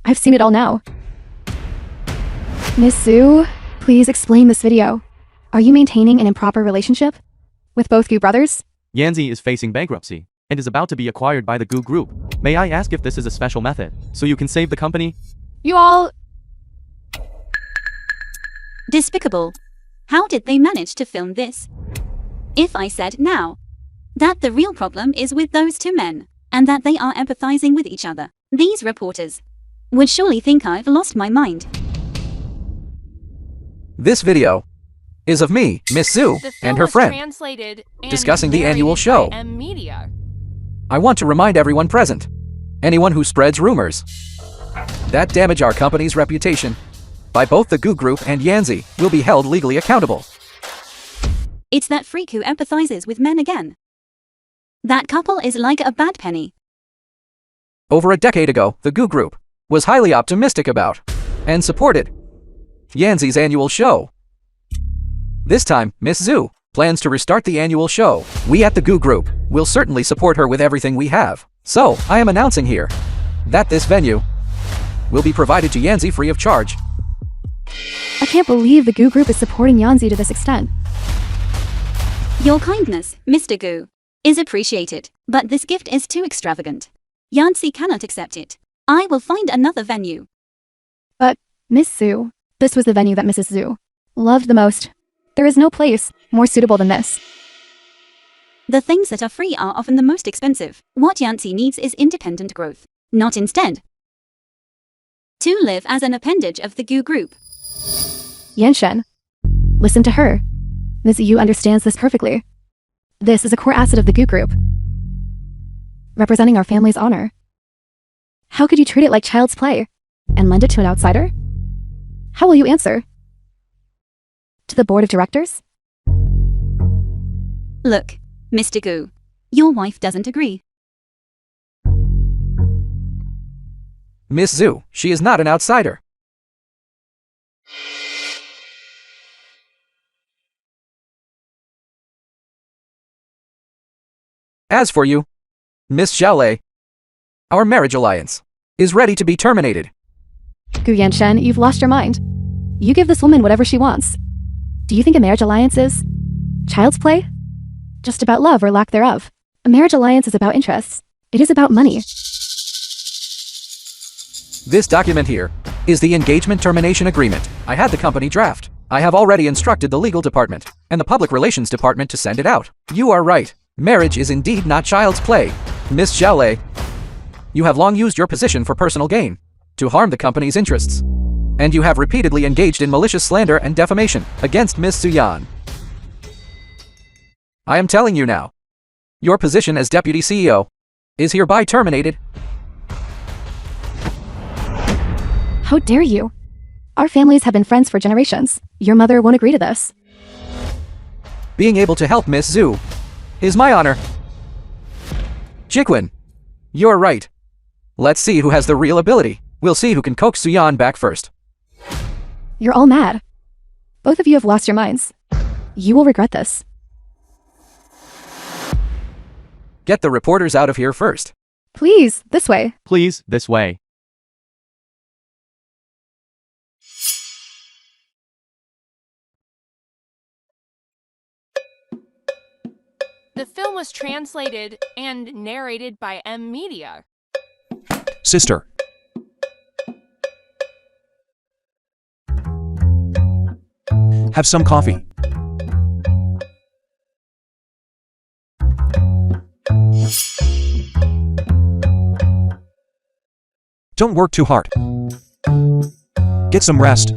I've seen it all now. Miss Zhu, please explain this video. Are you maintaining an improper relationship with both Gu brothers? Yanzi is facing bankruptcy and is about to be acquired by the Gu Group. May I ask if this is a special method, so you can save the company? You all... Despicable. How did they manage to film this? If I said now that the real problem is with those two men, and that they are empathizing with each other, these reporters would surely think I've lost my mind. This video is of me, Miss Zhu, The film and her was friend, translated and discussing the narrated annual by show. Media. I want to remind everyone present, anyone who spreads rumors that damage our company's reputation by both the Goo Group and Yanzi will be held legally accountable. It's that freak who empathizes with men again. That couple is like a bad penny. Over a decade ago, the Goo Group was highly optimistic about and supported Yanzi's annual show. This time, Miss Zhu plans to restart the annual show. We at the Goo Group will certainly support her with everything we have. So, I am announcing here that this venue will be provided to Yanzi free of charge. I can't believe the Goo Group is supporting Yanzi to this extent. Your kindness, Mr. Gu, is appreciated, but this gift is too extravagant. Yanzi cannot accept it. I will find another venue. But, Miss Zhu, this was the venue that Mrs. Zhu loved the most. There is no place more suitable than this. The things that are free are often the most expensive. What Yanzi needs is independent growth, not instead to live as an appendage of the Gu Group. Yanshen, listen to her. Ms. Yu understands this perfectly. This is a core asset of the Goo Group, representing our family's honor. How could you treat it like child's play and lend it to an outsider? How will you answer? To the board of directors? Look, Mr. Gu, your wife doesn't agree. Miss Zhu, she is not an outsider. As for you, Miss Xiaolei, our marriage alliance is ready to be terminated. Gu Yanshen, you've lost your mind. You give this woman whatever she wants. Do you think a marriage alliance is child's play? Just about love or lack thereof. A marriage alliance is about interests. It is about money. This document here is the engagement termination agreement. I had the company draft. I have already instructed the legal department and the public relations department to send it out. You are right. Marriage is indeed not child's play. Miss Xiaolei, you have long used your position for personal gain to harm the company's interests, and you have repeatedly engaged in malicious slander and defamation against Miss Suyan. I am telling you now, your position as deputy CEO is hereby terminated. How dare you? Our families have been friends for generations. Your mother won't agree to this. Being able to help Miss Zhu is my honor. Jiquin, you're right. Let's see who has the real ability. We'll see who can coax Suyan back first. You're all mad. Both of you have lost your minds. You will regret this. Get the reporters out of here first. Please, this way. Please, this way. The film was translated and narrated by Media. Sister. Have some coffee. Don't work too hard. Get some rest.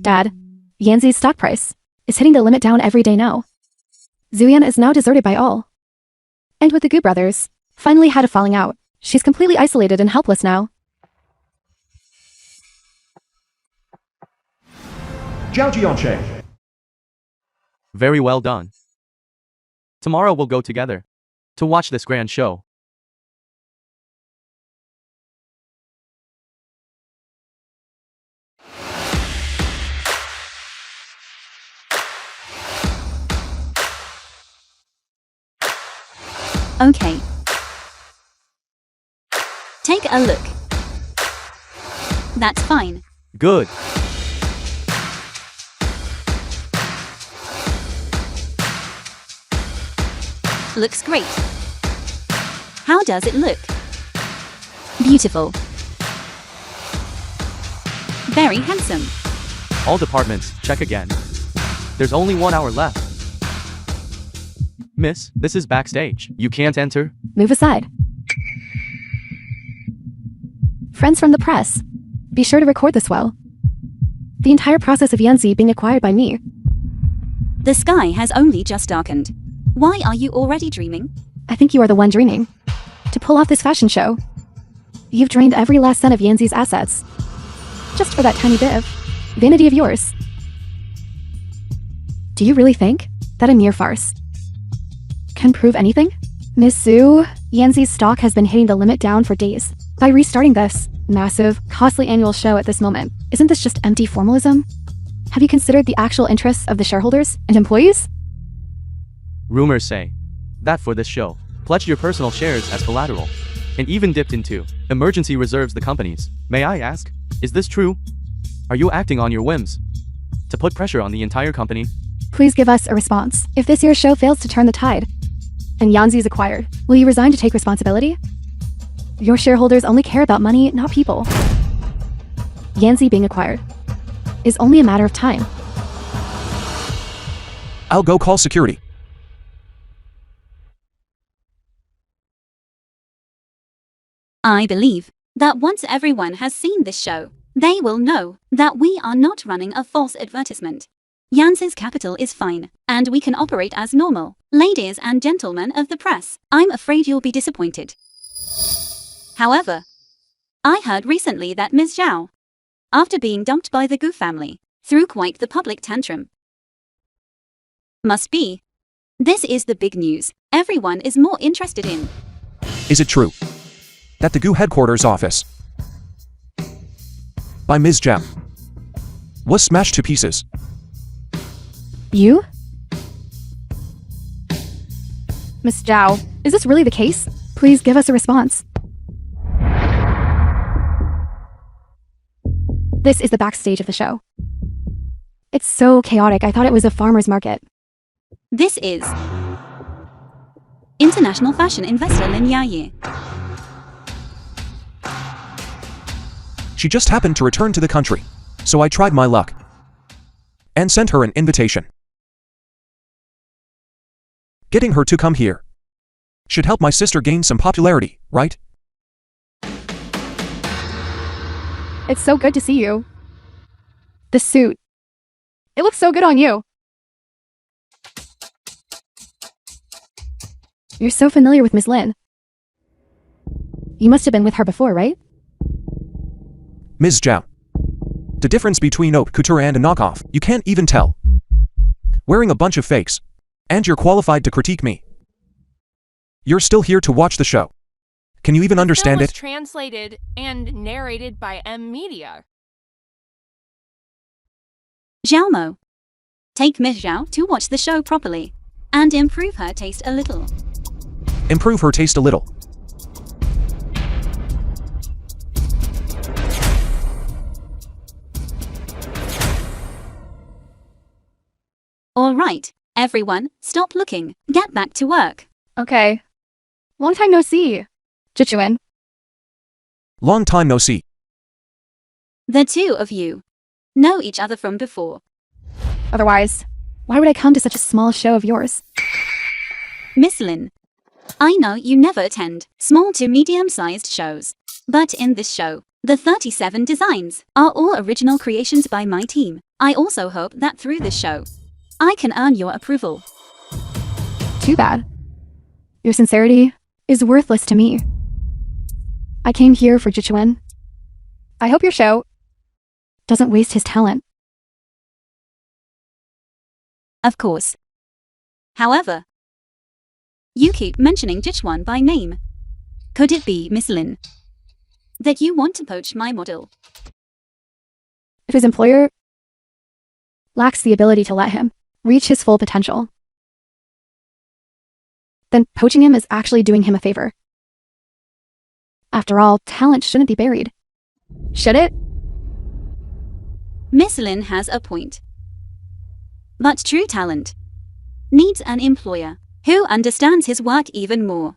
Dad, Yanzi's stock price is hitting the limit down every day now. Zuyan is now deserted by all. And with the Gu brothers, finally had a falling out. She's completely isolated and helpless now. Zhao Jianshe. Very well done. Tomorrow we'll go together to watch this grand show. Okay. Take a look. That's fine. Good. Looks great. How does it look? Beautiful. Very handsome. All departments, check again. There's only 1 hour left. Miss, this is backstage. You can't enter. Move aside. Friends from the press. Be sure to record this well. The entire process of Yanzi being acquired by me. The sky has only just darkened. Why are you already dreaming? I think you are the one dreaming. To pull off this fashion show. You've drained every last cent of Yanzi's assets. Just for that tiny bit of vanity of yours. Do you really think that a mere farce can prove anything? Miss Zhu, Yanzi's stock has been hitting the limit down for days. By restarting this massive, costly annual show at this moment, isn't this just empty formalism? Have you considered the actual interests of the shareholders and employees? Rumors say that for this show, pledged your personal shares as collateral, and even dipped into emergency reserves the companies. May I ask, is this true? Are you acting on your whims to put pressure on the entire company? Please give us a response. If this year's show fails to turn the tide, and Yanzi is acquired, will you resign to take responsibility? Your shareholders only care about money, not people. Yanzi being acquired is only a matter of time. I'll go call security. I believe that once everyone has seen this show, they will know that we are not running a false advertisement. Yanzi's capital is fine, and we can operate as normal. Ladies and gentlemen of the press, I'm afraid you'll be disappointed. However, I heard recently that Ms. Zhao, after being dumped by the Gu family, threw quite the public tantrum. Must be. This is the big news everyone is more interested in. Is it true that the GU headquarters office by Ms. Zhao was smashed to pieces? You? Miss Zhao, is this really the case? Please give us a response. This is the backstage of the show. It's so chaotic, I thought it was a farmer's market. This is international fashion investor Lin Yaye. She just happened to return to the country, so I tried my luck and sent her an invitation. Getting her to come here should help my sister gain some popularity, right? It's so good to see you. The suit. It looks so good on you. You're so familiar with Miss Lin. You must have been with her before, right? Ms. Zhao. The difference between haute couture and a knockoff, you can't even tell. Wearing a bunch of fakes, and you're qualified to critique me. You're still here to watch the show. Can you even understand The film was it? translated and narrated by Media. Zhao Mo. Take Miss Zhao to watch the show properly and improve her taste a little. Improve her taste a little. All right, everyone, stop looking. Get back to work. Okay. Long time no see. Jichuan. Long time no see. The two of you know each other from before. Otherwise, why would I come to such a small show of yours? Miss Lin, I know you never attend small to medium-sized shows, but in this show, the 37 designs are all original creations by my team. I also hope that through this show, I can earn your approval. Too bad. Your sincerity is worthless to me. I came here for Jichuan. I hope your show doesn't waste his talent. Of course. However, you keep mentioning Jichuan by name. Could it be, Miss Lin, that you want to poach my model? If his employer lacks the ability to let him reach his full potential, then poaching him is actually doing him a favor. After all, talent shouldn't be buried. Should it? Miss Lin has a point. But true talent needs an employer who understands his work even more.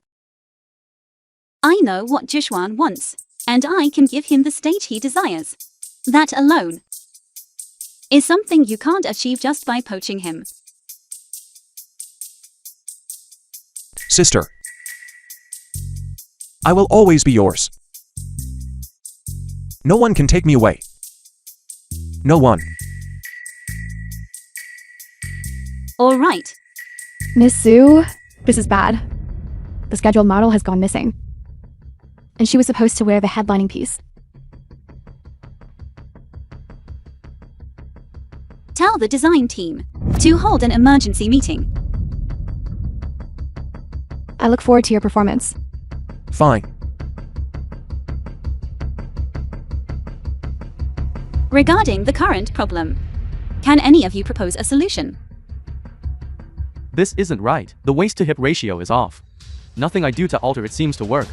I know what Jichuan wants, and I can give him the stage he desires. That alone is something you can't achieve just by poaching him. Sister, I will always be yours. No one can take me away. No one. All right. Miss Sue, this is bad. The scheduled model has gone missing. And she was supposed to wear the headlining piece. Tell the design team to hold an emergency meeting. I look forward to your performance. Fine. Regarding the current problem, can any of you propose a solution? This isn't right. The waist to hip ratio is off. Nothing I do to alter it seems to work.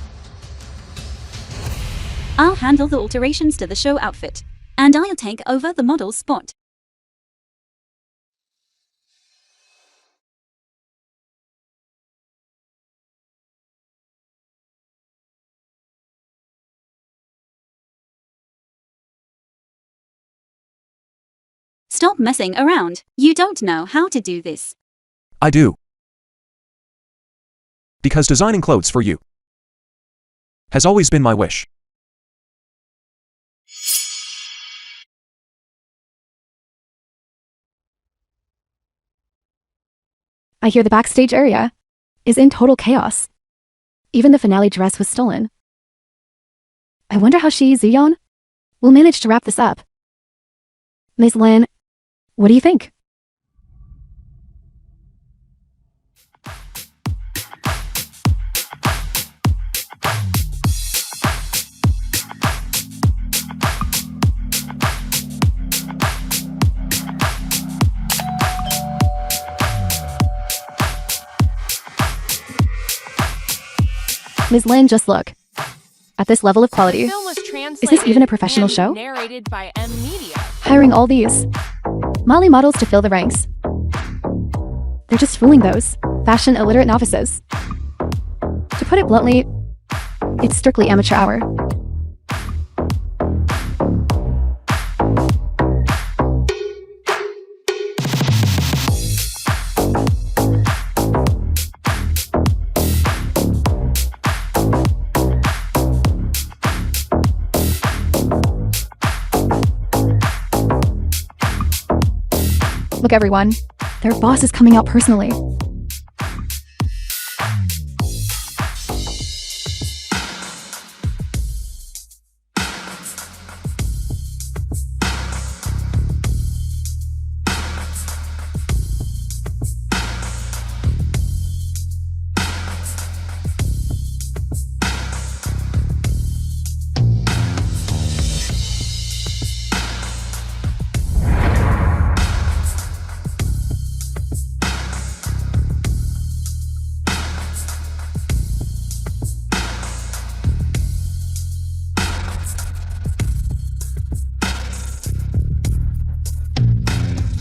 I'll handle the alterations to the show outfit, and I'll take over the model's spot. Stop messing around. You don't know how to do this. I do. Because designing clothes for you has always been my wish. I hear the backstage area is in total chaos. Even the finale dress was stolen. I wonder how she, Zuyeon, will manage to wrap this up. Ms. Lin, what do you think? Ms. Lin, just look. At this level of quality, The film was translated is this even a professional and show? narrated by Media. Hiring all these Molly models to fill the ranks. They're just fooling those fashion illiterate novices. To put it bluntly, it's strictly amateur hour. Look, everyone, their boss is coming out personally.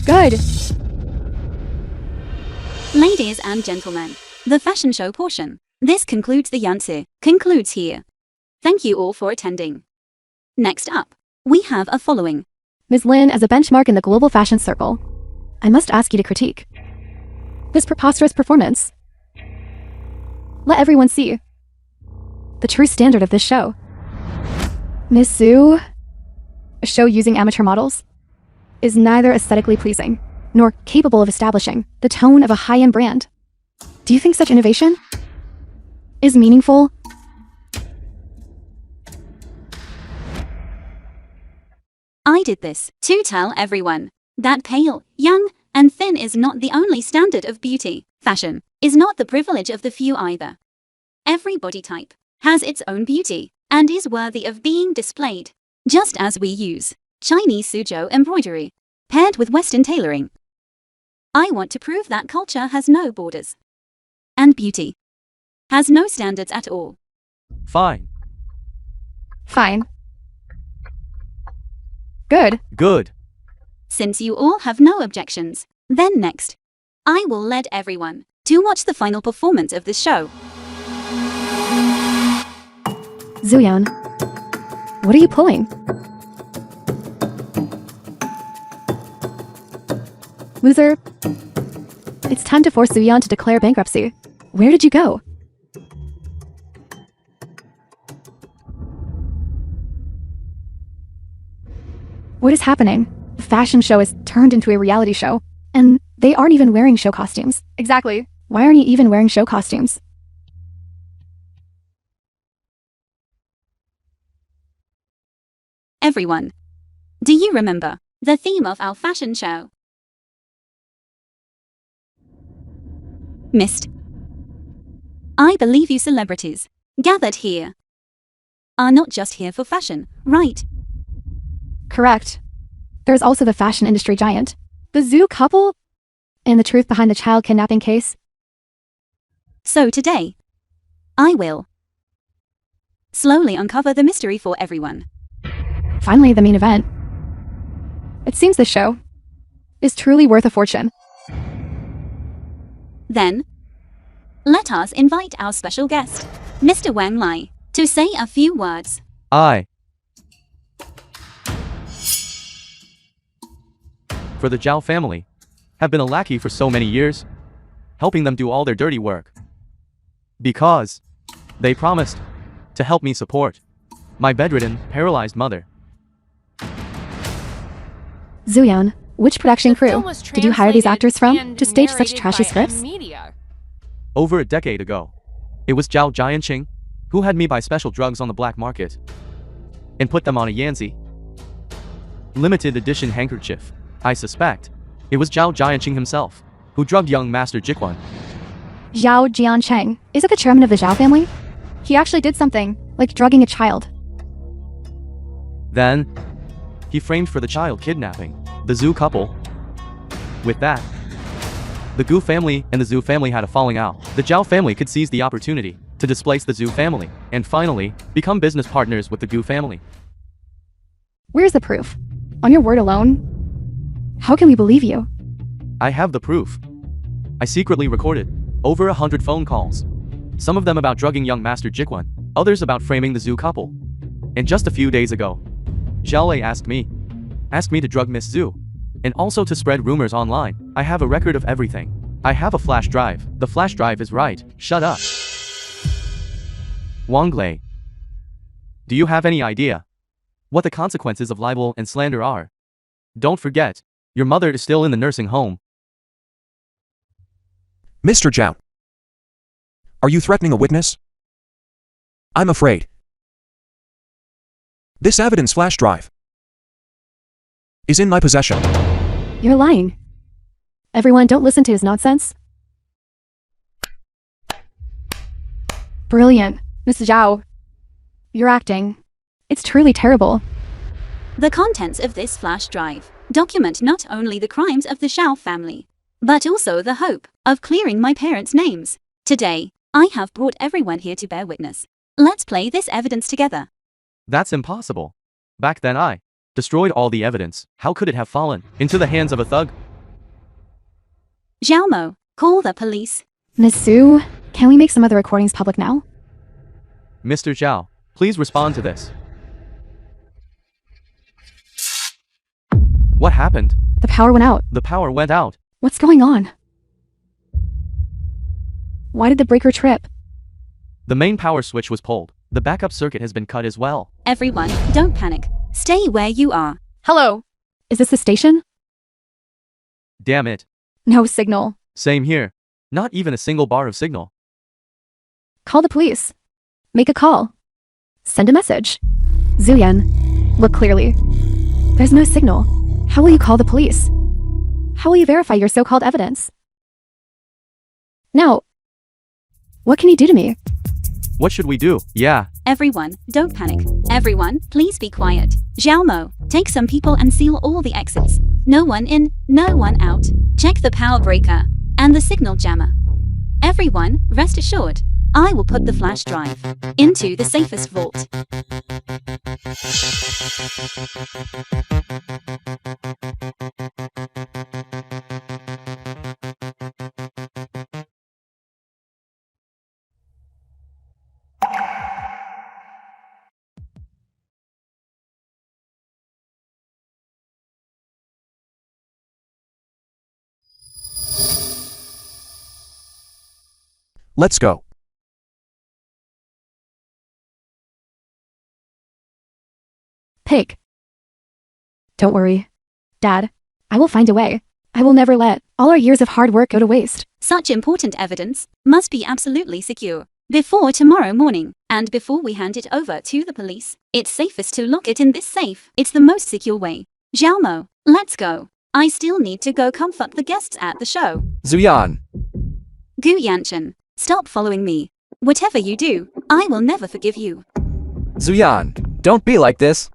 Good. Ladies and gentlemen, the fashion show portion. This concludes the Yanzi. Concludes here. Thank you all for attending. Next up, we have a following. Ms. Lin, as a benchmark in the global fashion circle, I must ask you to critique this preposterous performance. Let everyone see the true standard of this show. Miss Sue, a show using amateur models, is neither aesthetically pleasing nor capable of establishing the tone of a high-end brand. Do you think such innovation is meaningful? I did this to tell everyone that pale, young, and thin is not the only standard of beauty. Fashion is not the privilege of the few either. Every body type has its own beauty and is worthy of being displayed, just as we use Chinese Suzhou embroidery paired with Western tailoring. I want to prove that culture has no borders and beauty has no standards at all. Fine. Fine. Good. Good. Since you all have no objections, then next, I will let everyone to watch the final performance of this show. Zuyeon, what are you pulling? Loser, it's time to force Zuyeon to declare bankruptcy. Where did you go? What is happening? The fashion show is turned into a reality show. And they aren't even wearing show costumes. Exactly. Why aren't you even wearing show costumes? Everyone, do you remember the theme of our fashion show? Missed. I believe you celebrities gathered here are not just here for fashion, right? Correct. There's also the fashion industry giant, the zoo couple, and the truth behind the child kidnapping case. So today, I will slowly uncover the mystery for everyone. Finally, the main event. It seems this show is truly worth a fortune. Then, let us invite our special guest, Mr. Wang Lai, to say a few words. For the Zhao family, have been a lackey for so many years, helping them do all their dirty work. Because they promised to help me support my bedridden, paralyzed mother. Zuyan, which production The film crew was did you hire these actors from translated to stage and such trashy narrated by scripts? Media. Over a decade ago, it was Zhao Jianqing who had me buy special drugs on the black market and put them on a Yanzi limited edition handkerchief. I suspect it was Zhao Jianqing himself who drugged young Master Jiquan. Zhao Jiancheng, is it the chairman of the Zhao family? He actually did something, like drugging a child. Then, he framed for the child kidnapping the Zhu couple. With that, the Gu family and the Zhu family had a falling out. The Zhao family could seize the opportunity to displace the Zhu family and finally become business partners with the Gu family. Where's the proof? On your word alone? How can we believe you? I have the proof. I secretly recorded over 100 phone calls. Some of them about drugging young Master Jiquan, others about framing the Zhu couple. And just a few days ago, Zhao Lei asked me to drug Miss Zhu, and also to spread rumors online. I have a record of everything. I have a flash drive. The flash drive is right. Shut up. Wang Lei, do you have any idea what the consequences of libel and slander are? Don't forget, your mother is still in the nursing home. Mr. Zhao, are you threatening a witness? I'm afraid this evidence flash drive is in my possession. You're lying. Everyone, don't listen to his nonsense. Brilliant, Miss Zhao. You're acting. It's truly terrible. The contents of this flash drive document not only the crimes of the Zhao family, but also the hope of clearing my parents' names. Today, I have brought everyone here to bear witness. Let's play this evidence together. That's impossible. Back then I destroyed all the evidence. How could it have fallen into the hands of a thug? Zhao Mo, call the police. Miss Zhu, can we make some of the recordings public now? Mr. Zhao, please respond to this. What happened? The power went out. The power went out. What's going on? Why did the breaker trip? The main power switch was pulled. The backup circuit has been cut as well. Everyone, don't panic. Stay where you are. Hello? Is this the station? Damn it. No signal. Same here. Not even a single bar of signal. Call the police. Make a call. Send a message. Zuyan, look clearly. There's no signal. How will you call the police? How will you verify your so-called evidence? Now, what can you do to me? What should we do? Yeah. Everyone, don't panic. Everyone, please be quiet. Zhao Mo, take some people and seal all the exits. No one in, no one out. Check the power breaker and the signal jammer. Everyone, rest assured, I will put the flash drive into the safest vault. Let's go. Pig. Don't worry. Dad, I will find a way. I will never let all our years of hard work go to waste. Such important evidence must be absolutely secure. Before tomorrow morning, and before we hand it over to the police, it's safest to lock it in this safe. It's the most secure way. Xiaomo, let's go. I still need to go comfort the guests at the show. Zuyan. Gu Yanchen, stop following me. Whatever you do, I will never forgive you. Zuyan, don't be like this.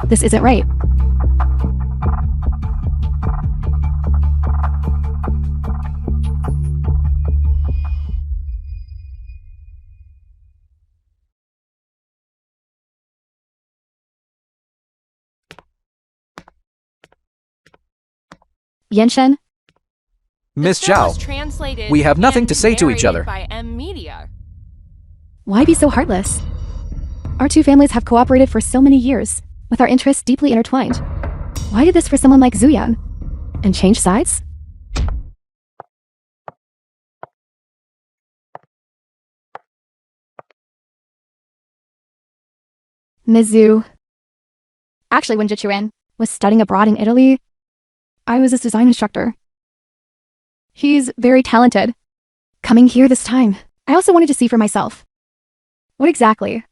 This isn't right. Yanshen? Miss The film was Zhao, translated we have nothing and to say to each narrated other. by M Media. Why be so heartless? Our two families have cooperated for so many years, with our interests deeply intertwined. Why do this for someone like Zuyan? And change sides? Ms. Zhu. Actually, when Jichuan was studying abroad in Italy, I was his design instructor. He's very talented. Coming here this time, I also wanted to see for myself. What exactly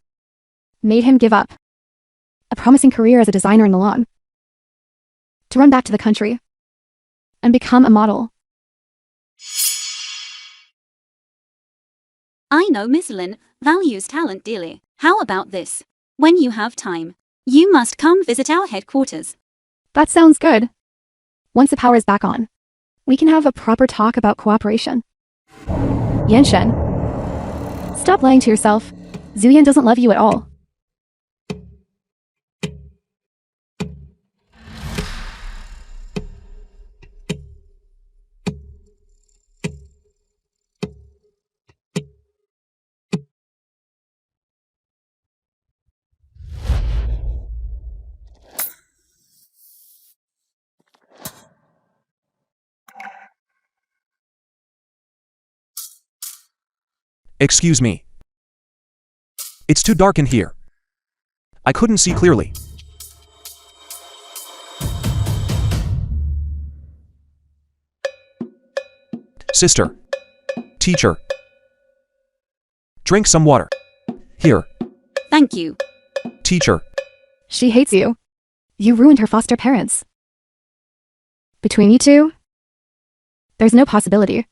made him give up a promising career as a designer in Milan to run back to the country and become a model? I know Miss Lin values talent dearly. How about this? When you have time, you must come visit our headquarters. That sounds good. Once the power is back on, we can have a proper talk about cooperation. Yanshen, stop lying to yourself. Zuyan doesn't love you at all. Excuse me. It's too dark in here. I couldn't see clearly. Sister. Teacher. Drink some water. Here. Thank you. Teacher. She hates you. You ruined her foster parents. Between you two, there's no possibility.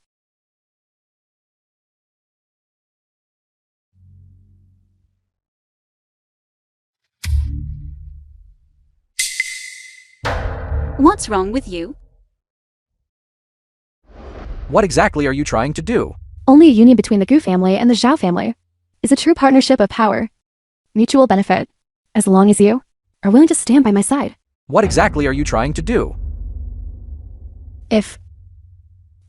What's wrong with you? What exactly are you trying to do? Only a union between the Gu family and the Zhao family is a true partnership of power, mutual benefit, as long as you are willing to stand by my side. What exactly are you trying to do? If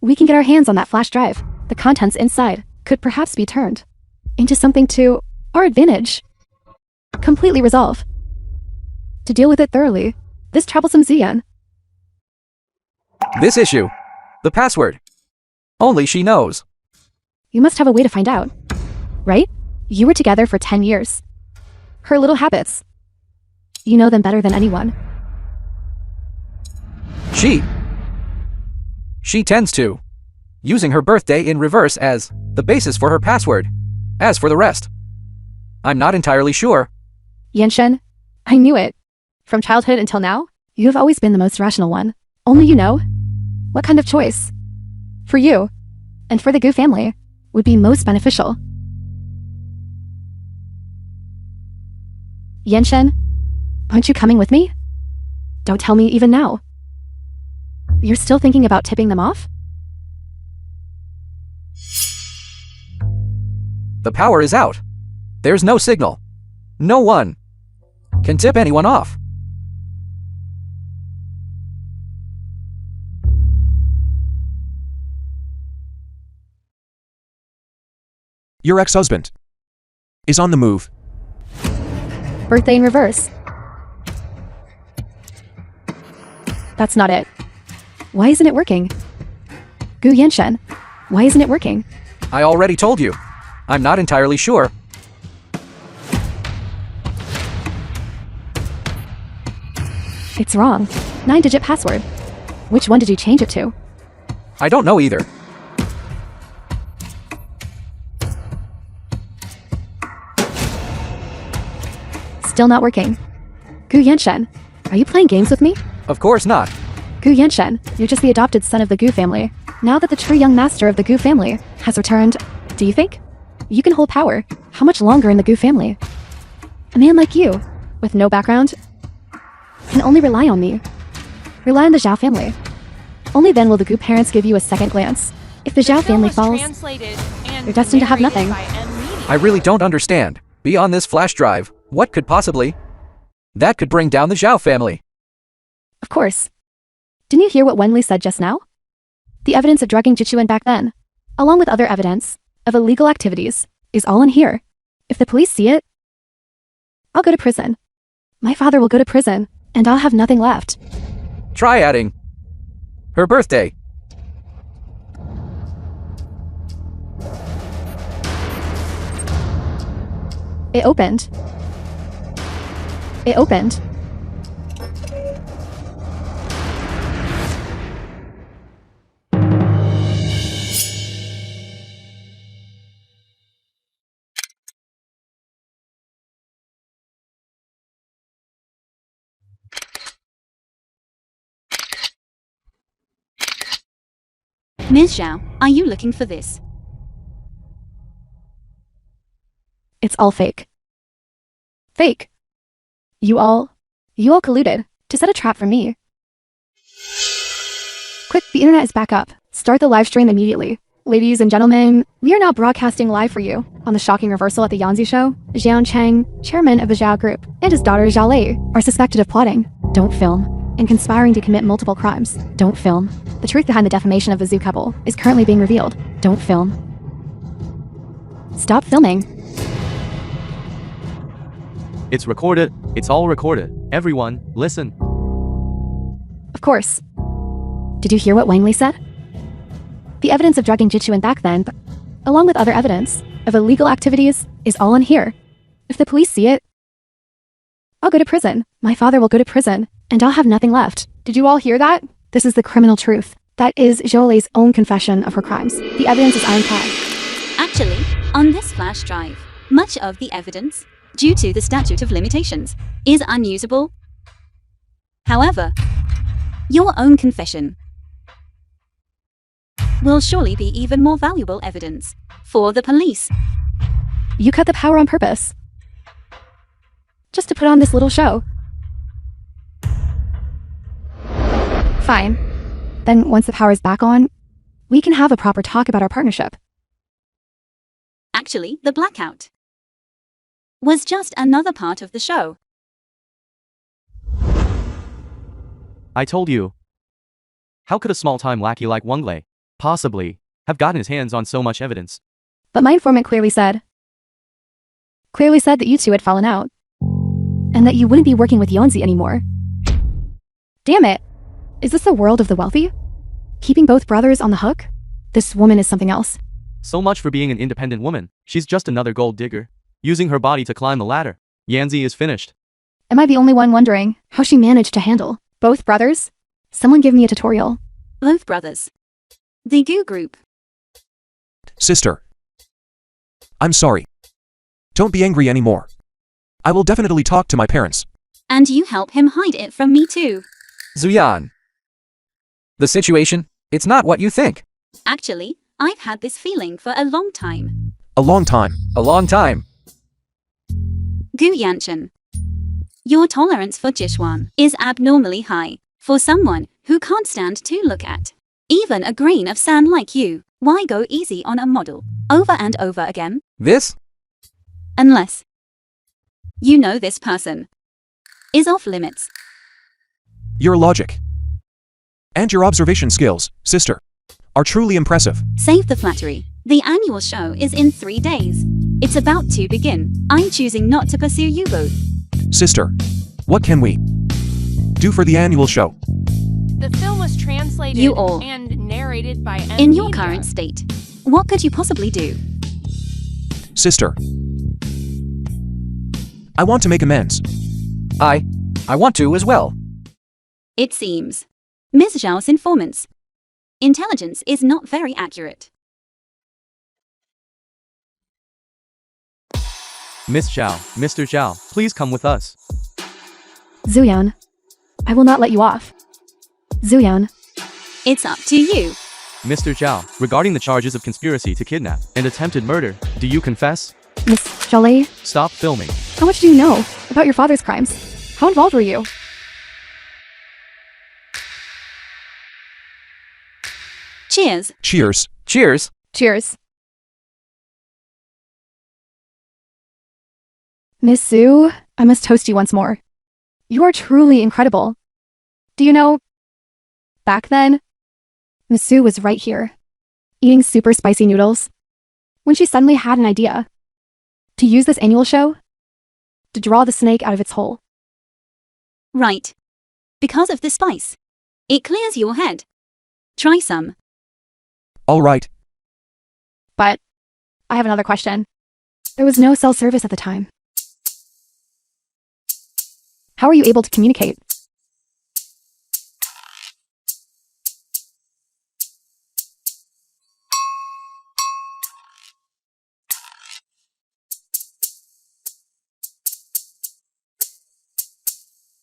we can get our hands on that flash drive, the contents inside could perhaps be turned into something to our advantage. Completely resolve to deal with it thoroughly, this troublesome Zian. This issue. The password. Only she knows. You must have a way to find out, right? You were together for 10 years. Her little habits. You know them better than anyone. She tends to using her birthday in reverse as the basis for her password. As for the rest, I'm not entirely sure. Yanshen, I knew it. From childhood until now, you have always been the most rational one. Only you know what kind of choice, for you and for the Gu family, would be most beneficial. Yanshen, aren't you coming with me? Don't tell me even now. You're still thinking about tipping them off? The power is out. There's no signal. No one can tip anyone off. Your ex-husband is on the move. Birthday in reverse. That's not it. Why isn't it working? Gu Yanshen, why isn't it working? I already told you. I'm not entirely sure. It's wrong. 9-digit password. Which one did you change it to? I don't know either. Still not working. Gu Yanshen, are you playing games with me? Of course not. Gu Yanshen, you're just the adopted son of the Gu family. Now that the true young master of the Gu family has returned, do you think you can hold power? How much longer in the Gu family? A man like you, with no background, can only rely on me. Rely on the Zhao family. Only then will the Gu parents give you a second glance. If the Zhao family falls, you're destined to have nothing. I really don't understand. Beyond this flash drive, what could possibly that could bring down the Zhao family? Of course. Didn't you hear what Wenli said just now? The evidence of drugging Jichuan back then, along with other evidence of illegal activities, is all in here. If the police see it, I'll go to prison. My father will go to prison, and I'll have nothing left. Try adding her birthday. It opened. It opened. Ms. Zhao, are you looking for this? It's all fake. Fake. You all colluded to set a trap for me. Quick, the internet is back up. Start the live stream immediately. Ladies and gentlemen, we are now broadcasting live for you on the shocking reversal at the Yanzi show. Jiang Cheng, chairman of the Zhao group, and his daughter Zhao Lei are suspected of plotting. Don't film. And conspiring to commit multiple crimes. Don't film. The truth behind the defamation of the Zhu couple is currently being revealed. Don't film. Stop filming. It's recorded. It's all recorded. Everyone, listen. Of course. Did you hear what Wang Li said? The evidence of drugging Jichuan back then, along with other evidence of illegal activities, is all in here. If the police see it, I'll go to prison. My father will go to prison, and I'll have nothing left. Did you all hear that? This is the criminal truth. That is Zhao Lei's own confession of her crimes. The evidence is ironclad. Actually, on this flash drive, much of the evidence, due to the statute of limitations, is unusable. However, your own confession will surely be even more valuable evidence for the police. You cut the power on purpose. Just to put on this little show. Fine. Then once the power's back on, we can have a proper talk about our partnership. Actually, the blackout was just another part of the show. I told you. How could a small-time lackey like Wang Lei possibly have gotten his hands on so much evidence? But my informant clearly said that you two had fallen out. And that you wouldn't be working with Yanzi anymore. Damn it! Is this the world of the wealthy? Keeping both brothers on the hook? This woman is something else. So much for being an independent woman. She's just another gold digger, using her body to climb the ladder. Yanzi is finished. Am I the only one wondering how she managed to handle both brothers? Someone give me a tutorial. Both brothers. The Gu group. Sister. I'm sorry. Don't be angry anymore. I will definitely talk to my parents. And you help him hide it from me too. Zuyan. The situation, it's not what you think. Actually, I've had this feeling for a long time. A long time. A long time. Gu Yanshen. Your tolerance for Jishuan is abnormally high for someone who can't stand to look at. Even a grain of sand like you Why go easy on a model over and over again? This? Unless you know this person is off limits. Your logic and your observation skills, sister, are truly impressive. Save the flattery. The annual show is in 3 days. It's about to begin. I'm choosing not to pursue you both. Sister, what can we do for the annual show? The film was translated You all. and narrated by M. In your Media. current state, what could you possibly do? Sister, I want to make amends. I want to as well. It seems Ms. Zhao's informant's intelligence is not very accurate. Miss Zhao, Mr. Zhao, please come with us. Zuyan, I will not let you off. Zuyan, It's up to you. Mr. Zhao, regarding the charges of conspiracy to kidnap and attempted murder, do you confess? Miss Jolie, Stop filming. how much do you know about your father's crimes? How involved were you? Cheers. Cheers. Cheers. Cheers. Miss Zhu, I must toast you once more. You are truly incredible. Do you know, back then, Miss Zhu was right here, eating super spicy noodles, when she suddenly had an idea to use this annual show to draw the snake out of its hole. Right. Because of the spice. It clears your head. Try some. All right. But I have another question. There was no cell service at the time. How are you able to communicate?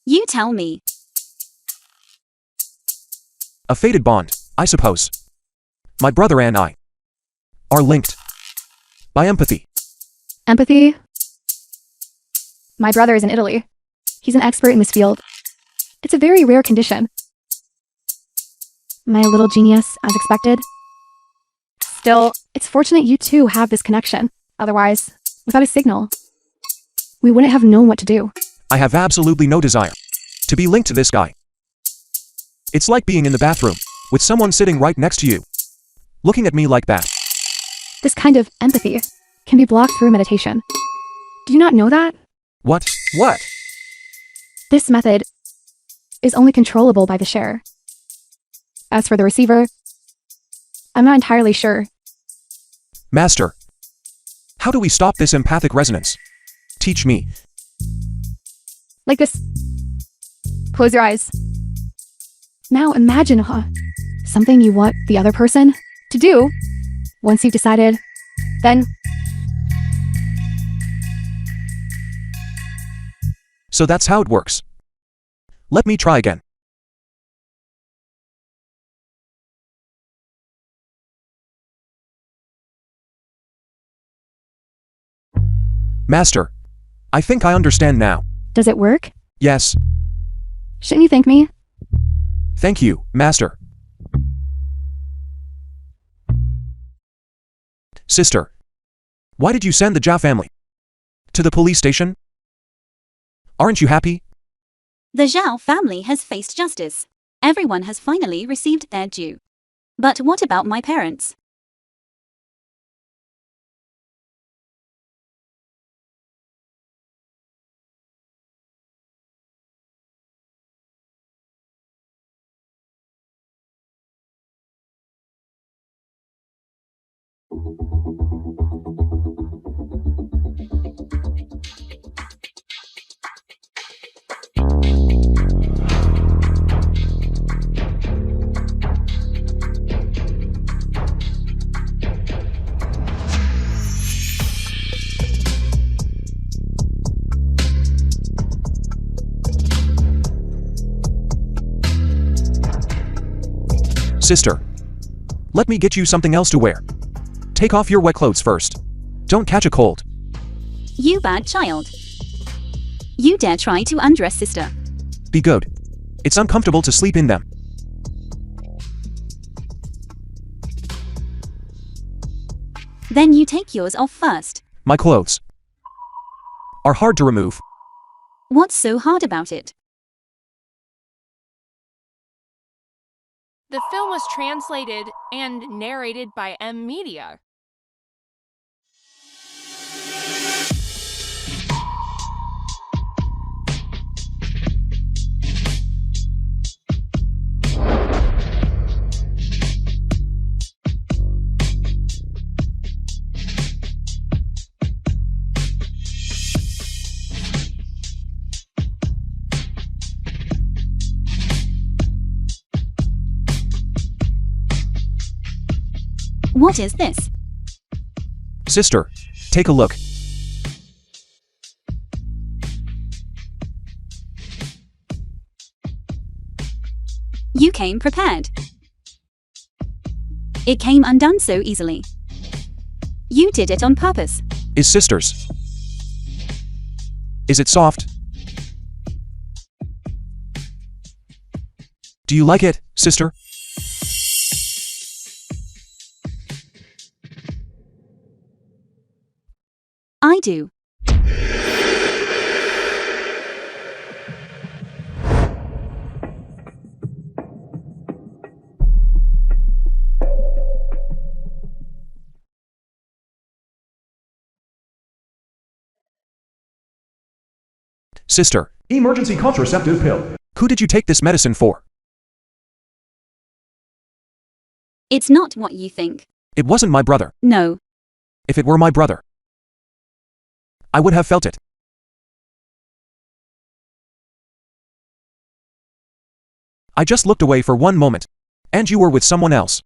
You tell me. A fated bond, I suppose. My brother and I are linked by empathy. Empathy? My brother is in Italy. He's an expert in this field. It's a very rare condition. My little genius, as expected. Still, it's fortunate you two have this connection. Otherwise, without a signal, we wouldn't have known what to do. I have absolutely no desire to be linked to this guy. It's like being in the bathroom with someone sitting right next to you, looking at me like that. This kind of empathy can be blocked through meditation. Do you not know that? What? What? This method is only controllable by the sharer. As for the receiver, I'm not entirely sure. Master, how do we stop this empathic resonance? Teach me. Like this. Close your eyes. Now imagine, something you want the other person to do. Once you've decided, then So that's how it works. Let me try again. Master, I think I understand now. does it work? Yes, Shouldn't you thank me? thank you, Master. Sister, why did you send the Zhao family to the police station? Aren't you happy? The Zhao family has faced justice. Everyone has finally received their due. But what about my parents? Sister, let me get you something else to wear. Take off your wet clothes first. Don't catch a cold. You bad child. You dare try to undress sister. Be good. It's uncomfortable to sleep in them. Then you take yours off first. My clothes are hard to remove. What's so hard about it? The film was translated and narrated by Media. What is this? Sister, take a look. You came prepared. It came undone so easily. You did it on purpose. Is sisters. Is it soft? Do you like it, sister? I do. Sister, Emergency contraceptive pill. who did you take this medicine for? It's not what you think. It wasn't my brother. No. If it were my brother, I would have felt it. I just looked away for one moment, and you were with someone else.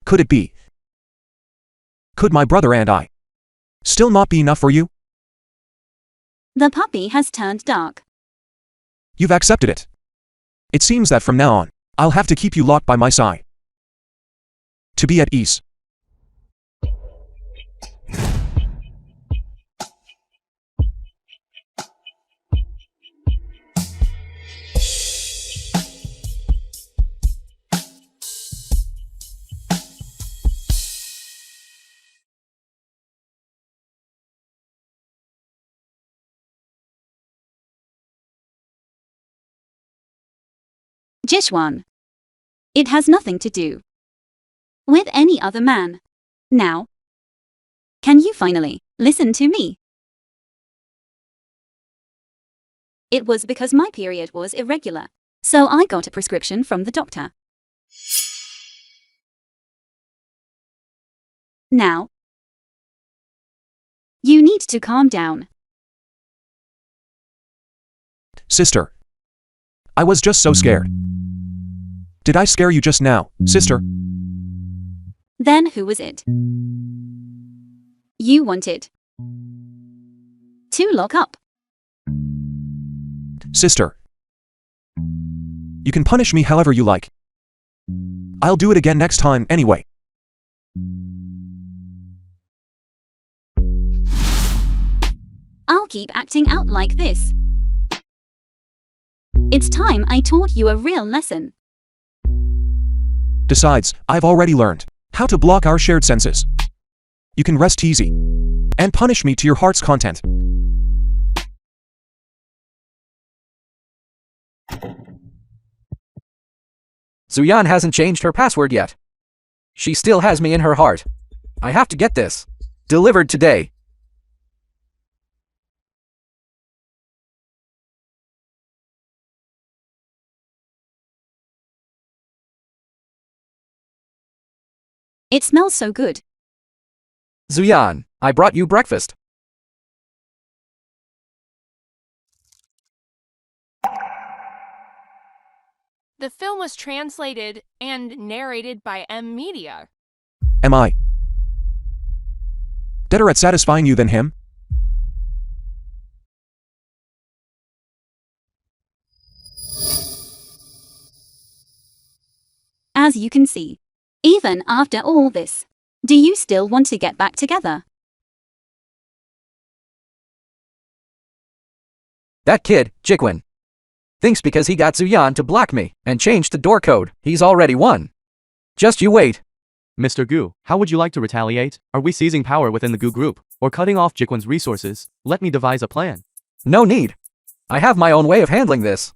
Could it be? Could my brother and I still not be enough for you? The puppy has turned dark. You've accepted it. It seems that from now on, I'll have to keep you locked by my side. To be at ease. Jishwan. It has nothing to do with any other man. Now, can you finally listen to me? It was because my period was irregular, so I got a prescription from the doctor. Now, you need to calm down. Sister, I was just so scared. Did I scare you just now, sister? Then who was it? You wanted to lock up. Sister, you can punish me however you like. I'll do it again next time anyway. I'll keep acting out like this. It's time I taught you a real lesson. Besides, I've already learned how to block our shared senses. You can rest easy and punish me to your heart's content. Zuyan hasn't changed her password yet. She still has me in her heart. I have to get this delivered today. It smells so good. Zuyan, I brought you breakfast. The film was translated and narrated by Media. Am I better at satisfying you than him? As you can see, even after all this, do you still want to get back together? That kid, Jikwin. Thinks because he got Zuyan to block me and changed the door code, he's already won. Just you wait. Mr. Gu, how would you like to retaliate? Are we seizing power within the Gu group? Or cutting off Jiquan's resources? Let me devise a plan. No need. I have my own way of handling this.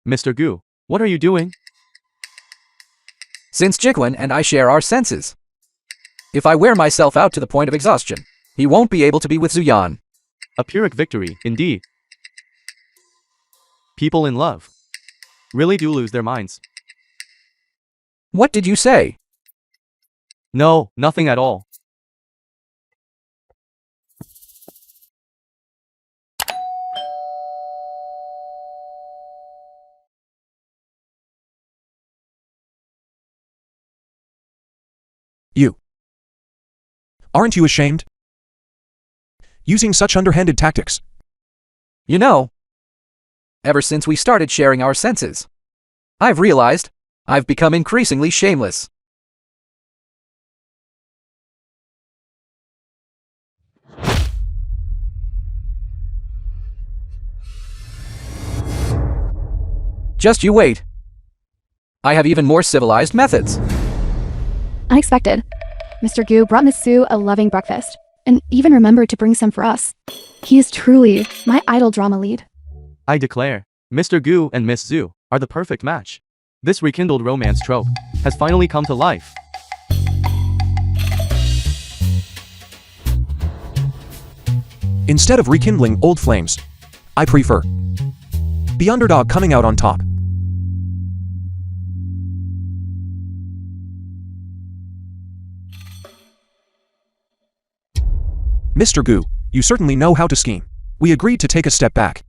Mr. Gu, what are you doing? Since Jiquan and I share our senses, if I wear myself out to the point of exhaustion, he won't be able to be with Zuyan. A Pyrrhic victory, indeed. People in love really do lose their minds. What did you say? No, nothing at all. You. Aren't you ashamed? Using such underhanded tactics. You know, ever since we started sharing our senses, I've realized I've become increasingly shameless. Just you wait. I have even more civilized methods. Unexpected. Mr. Gu brought Miss Su a loving breakfast, and even remembered to bring some for us. He is truly my idol drama lead. I declare, Mr. Gu and Miss Zhu are the perfect match. This rekindled romance trope has finally come to life. Instead of rekindling old flames, I prefer the underdog coming out on top. Mr. Gu, you certainly know how to scheme. We agreed to take a step back.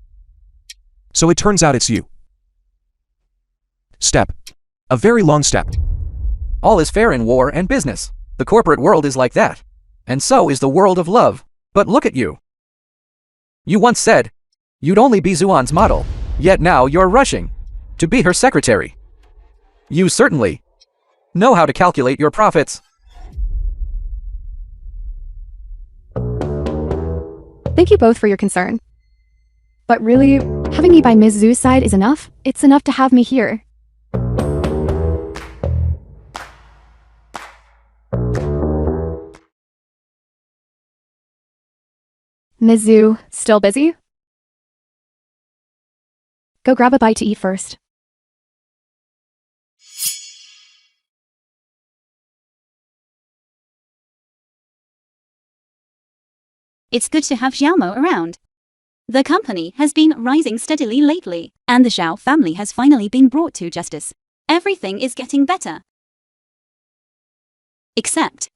So it turns out it's you. Step. A very long step. All is fair in war and business. The corporate world is like that. And so is the world of love. But look at you. You once said you'd only be Zuan's model, yet now you're rushing to be her secretary. You certainly know how to calculate your profits. Thank you both for your concern. But really, having me by Ms. Zhu's side is enough. It's enough to have me here. Ms. Zhu, still busy? Go grab a bite to eat first. It's good to have Xiaomo around. The company has been rising steadily lately, and the Zhao family has finally been brought to justice. Everything is getting better. Except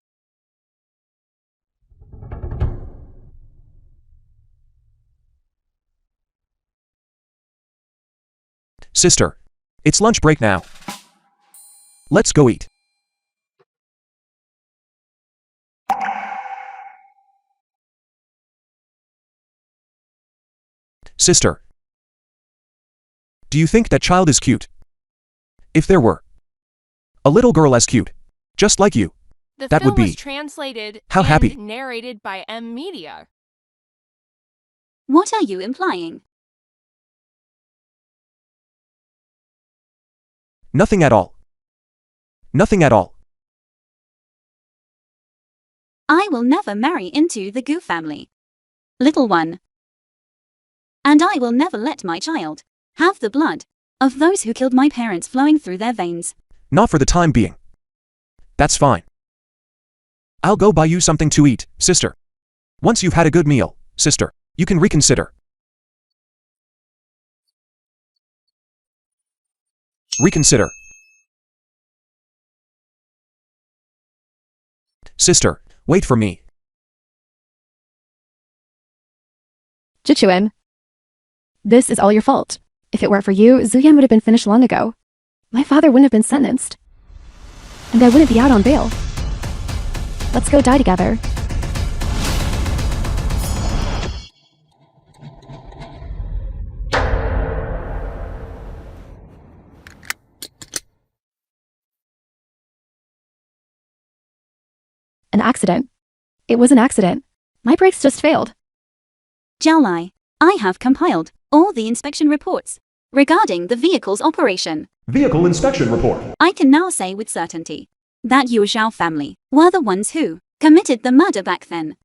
Sister, it's lunch break now. Let's go eat. Sister, do you think that child is cute? If there were a little girl as cute, just like you, The that film would be was translated how and happy. narrated by Media. what are you implying? Nothing at all. Nothing at all. I will never marry into the Gu family. Little one. And I will never let my child have the blood of those who killed my parents flowing through their veins. Not for the time being. That's fine. I'll go buy you something to eat, sister. Once you've had a good meal, sister, you can reconsider. Reconsider. Sister, wait for me. Jichuan, this is all your fault. If it weren't for you, Zuyan would have been finished long ago. My father wouldn't have been sentenced. And I wouldn't be out on bail. Let's go die together. An accident. It was an accident. My brakes just failed. Jiaolai, I have compiled all the inspection reports regarding the vehicle's operation. Vehicle inspection report. I can now say with certainty that your Zhao family were the ones who committed the murder back then.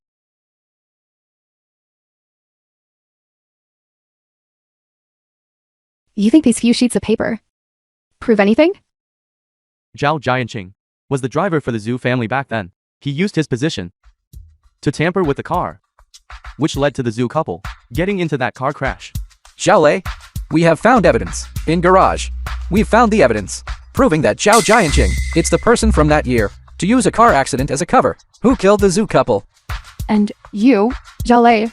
You think these few sheets of paper prove anything? Zhao Jianqing was the driver for the Zhu family back then. He used his position to tamper with the car, which led to the Zhu couple getting into that car crash. Xiaolei, we have found evidence. In garage. We've found the evidence, proving that Zhao Jianqing, it's the person from that year, to use a car accident as a cover, who killed the Zhu couple. And you, Jiaolei,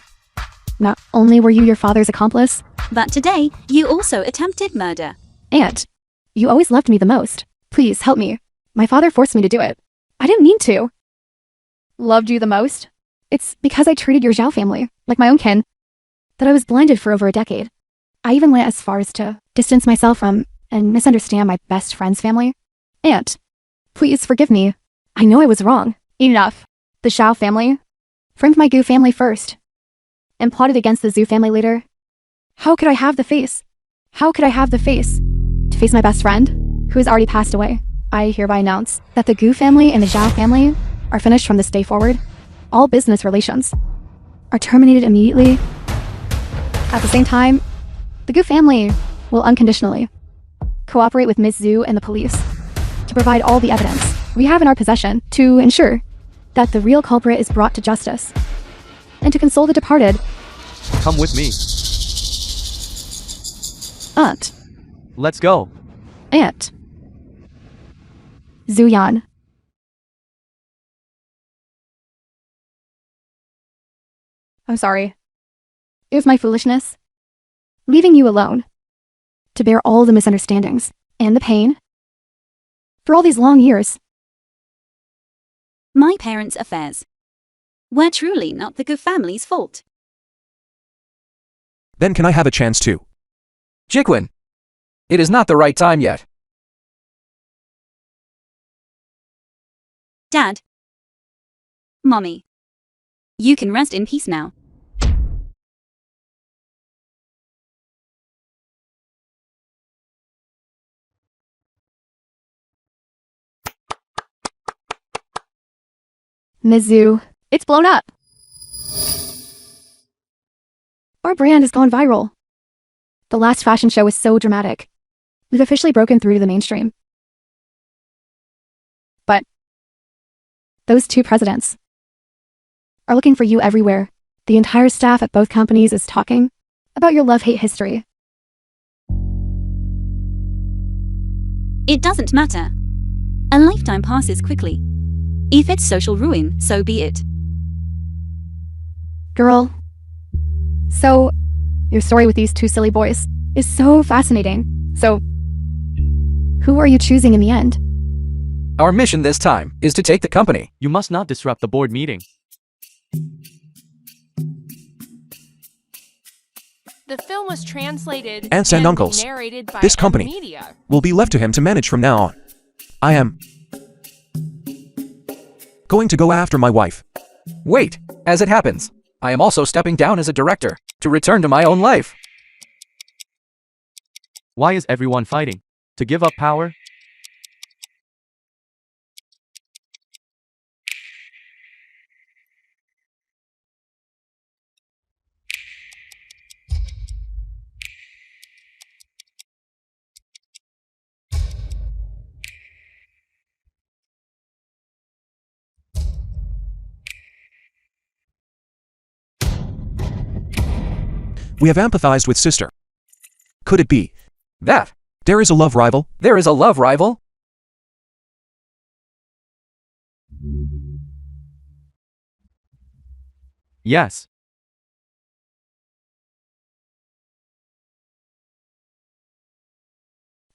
not only were you your father's accomplice, But today, you also attempted murder. and you always loved me the most. Please help me. My father forced me to do it. I didn't mean to. Loved you the most? It's because I treated your Zhao family like my own kin that I was blinded for over a decade. I even went as far as to distance myself from and misunderstand my best friend's family. Aunt, please forgive me. I know I was wrong. Enough. The Zhao family framed my Gu family first and plotted against the Zhu family later. How could I have the face? How could I have the face to face my best friend, who has already passed away? I hereby announce that the Gu family and the Zhao family are finished from this day forward. All business relations are terminated immediately. At the same time, the Gu family will unconditionally cooperate with Ms. Zhu and the police to provide all the evidence we have in our possession to ensure that the real culprit is brought to justice and to console the departed. Come with me. Aunt. Let's go. Aunt. Zhu Yan. I'm sorry. It was my foolishness, leaving you alone to bear all the misunderstandings and the pain for all these long years. My parents' affairs were truly not the Gu family's fault. Then can I have a chance too? Jiquin, it is not the right time yet. Dad. Mommy. You can rest in peace now. Ms. Zhu, it's blown up. Our brand has gone viral. The last fashion show was so dramatic. We've officially broken through to the mainstream. But those two presidents are looking for you everywhere. The entire staff at both companies is talking about your love-hate history. It doesn't matter. A lifetime passes quickly. If it's social ruin, so be it. Girl, so your story with these two silly boys is so fascinating. So, who are you choosing in the end? Our mission this time is to take the company. You must not disrupt the board meeting. The film was translated Aunts and uncles. narrated by This company Media. will be left to him to manage from now on. I am going to go after my wife. Wait, as it happens, I am also stepping down as a director to return to my own life. Why is everyone fighting? To give up power? We have empathized with sister. Could it be That, there is a love rival? there is a love rival? Yes.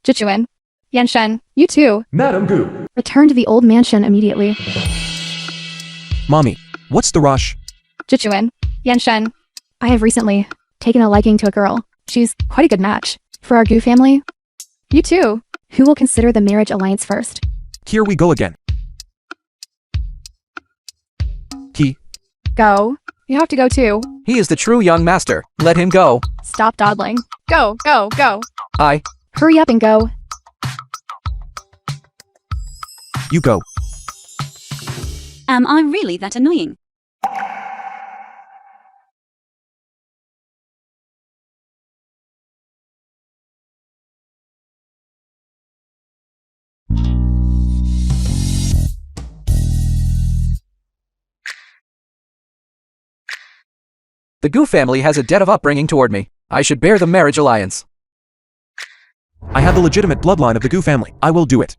Zhichuan, Yanshen, you too. Madam Gu. Return to the old mansion immediately. Mommy, what's the rush? Jichuan, Yanshen. I have recently taken a liking to a girl. She's quite a good match for our Gu family. You too. Who will consider the marriage alliance first? Here we go again. He. Go. You have to go too. He is the true young master. Let him go. Stop dawdling. Go, go, go. I. Hurry up and go. You go. Am I really that annoying? The Gu family has a debt of upbringing toward me. I should bear the marriage alliance. I have the legitimate bloodline of the Gu family. I will do it.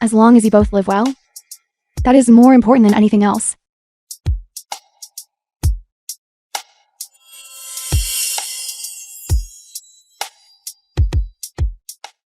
As long as you both live well. That is more important than anything else.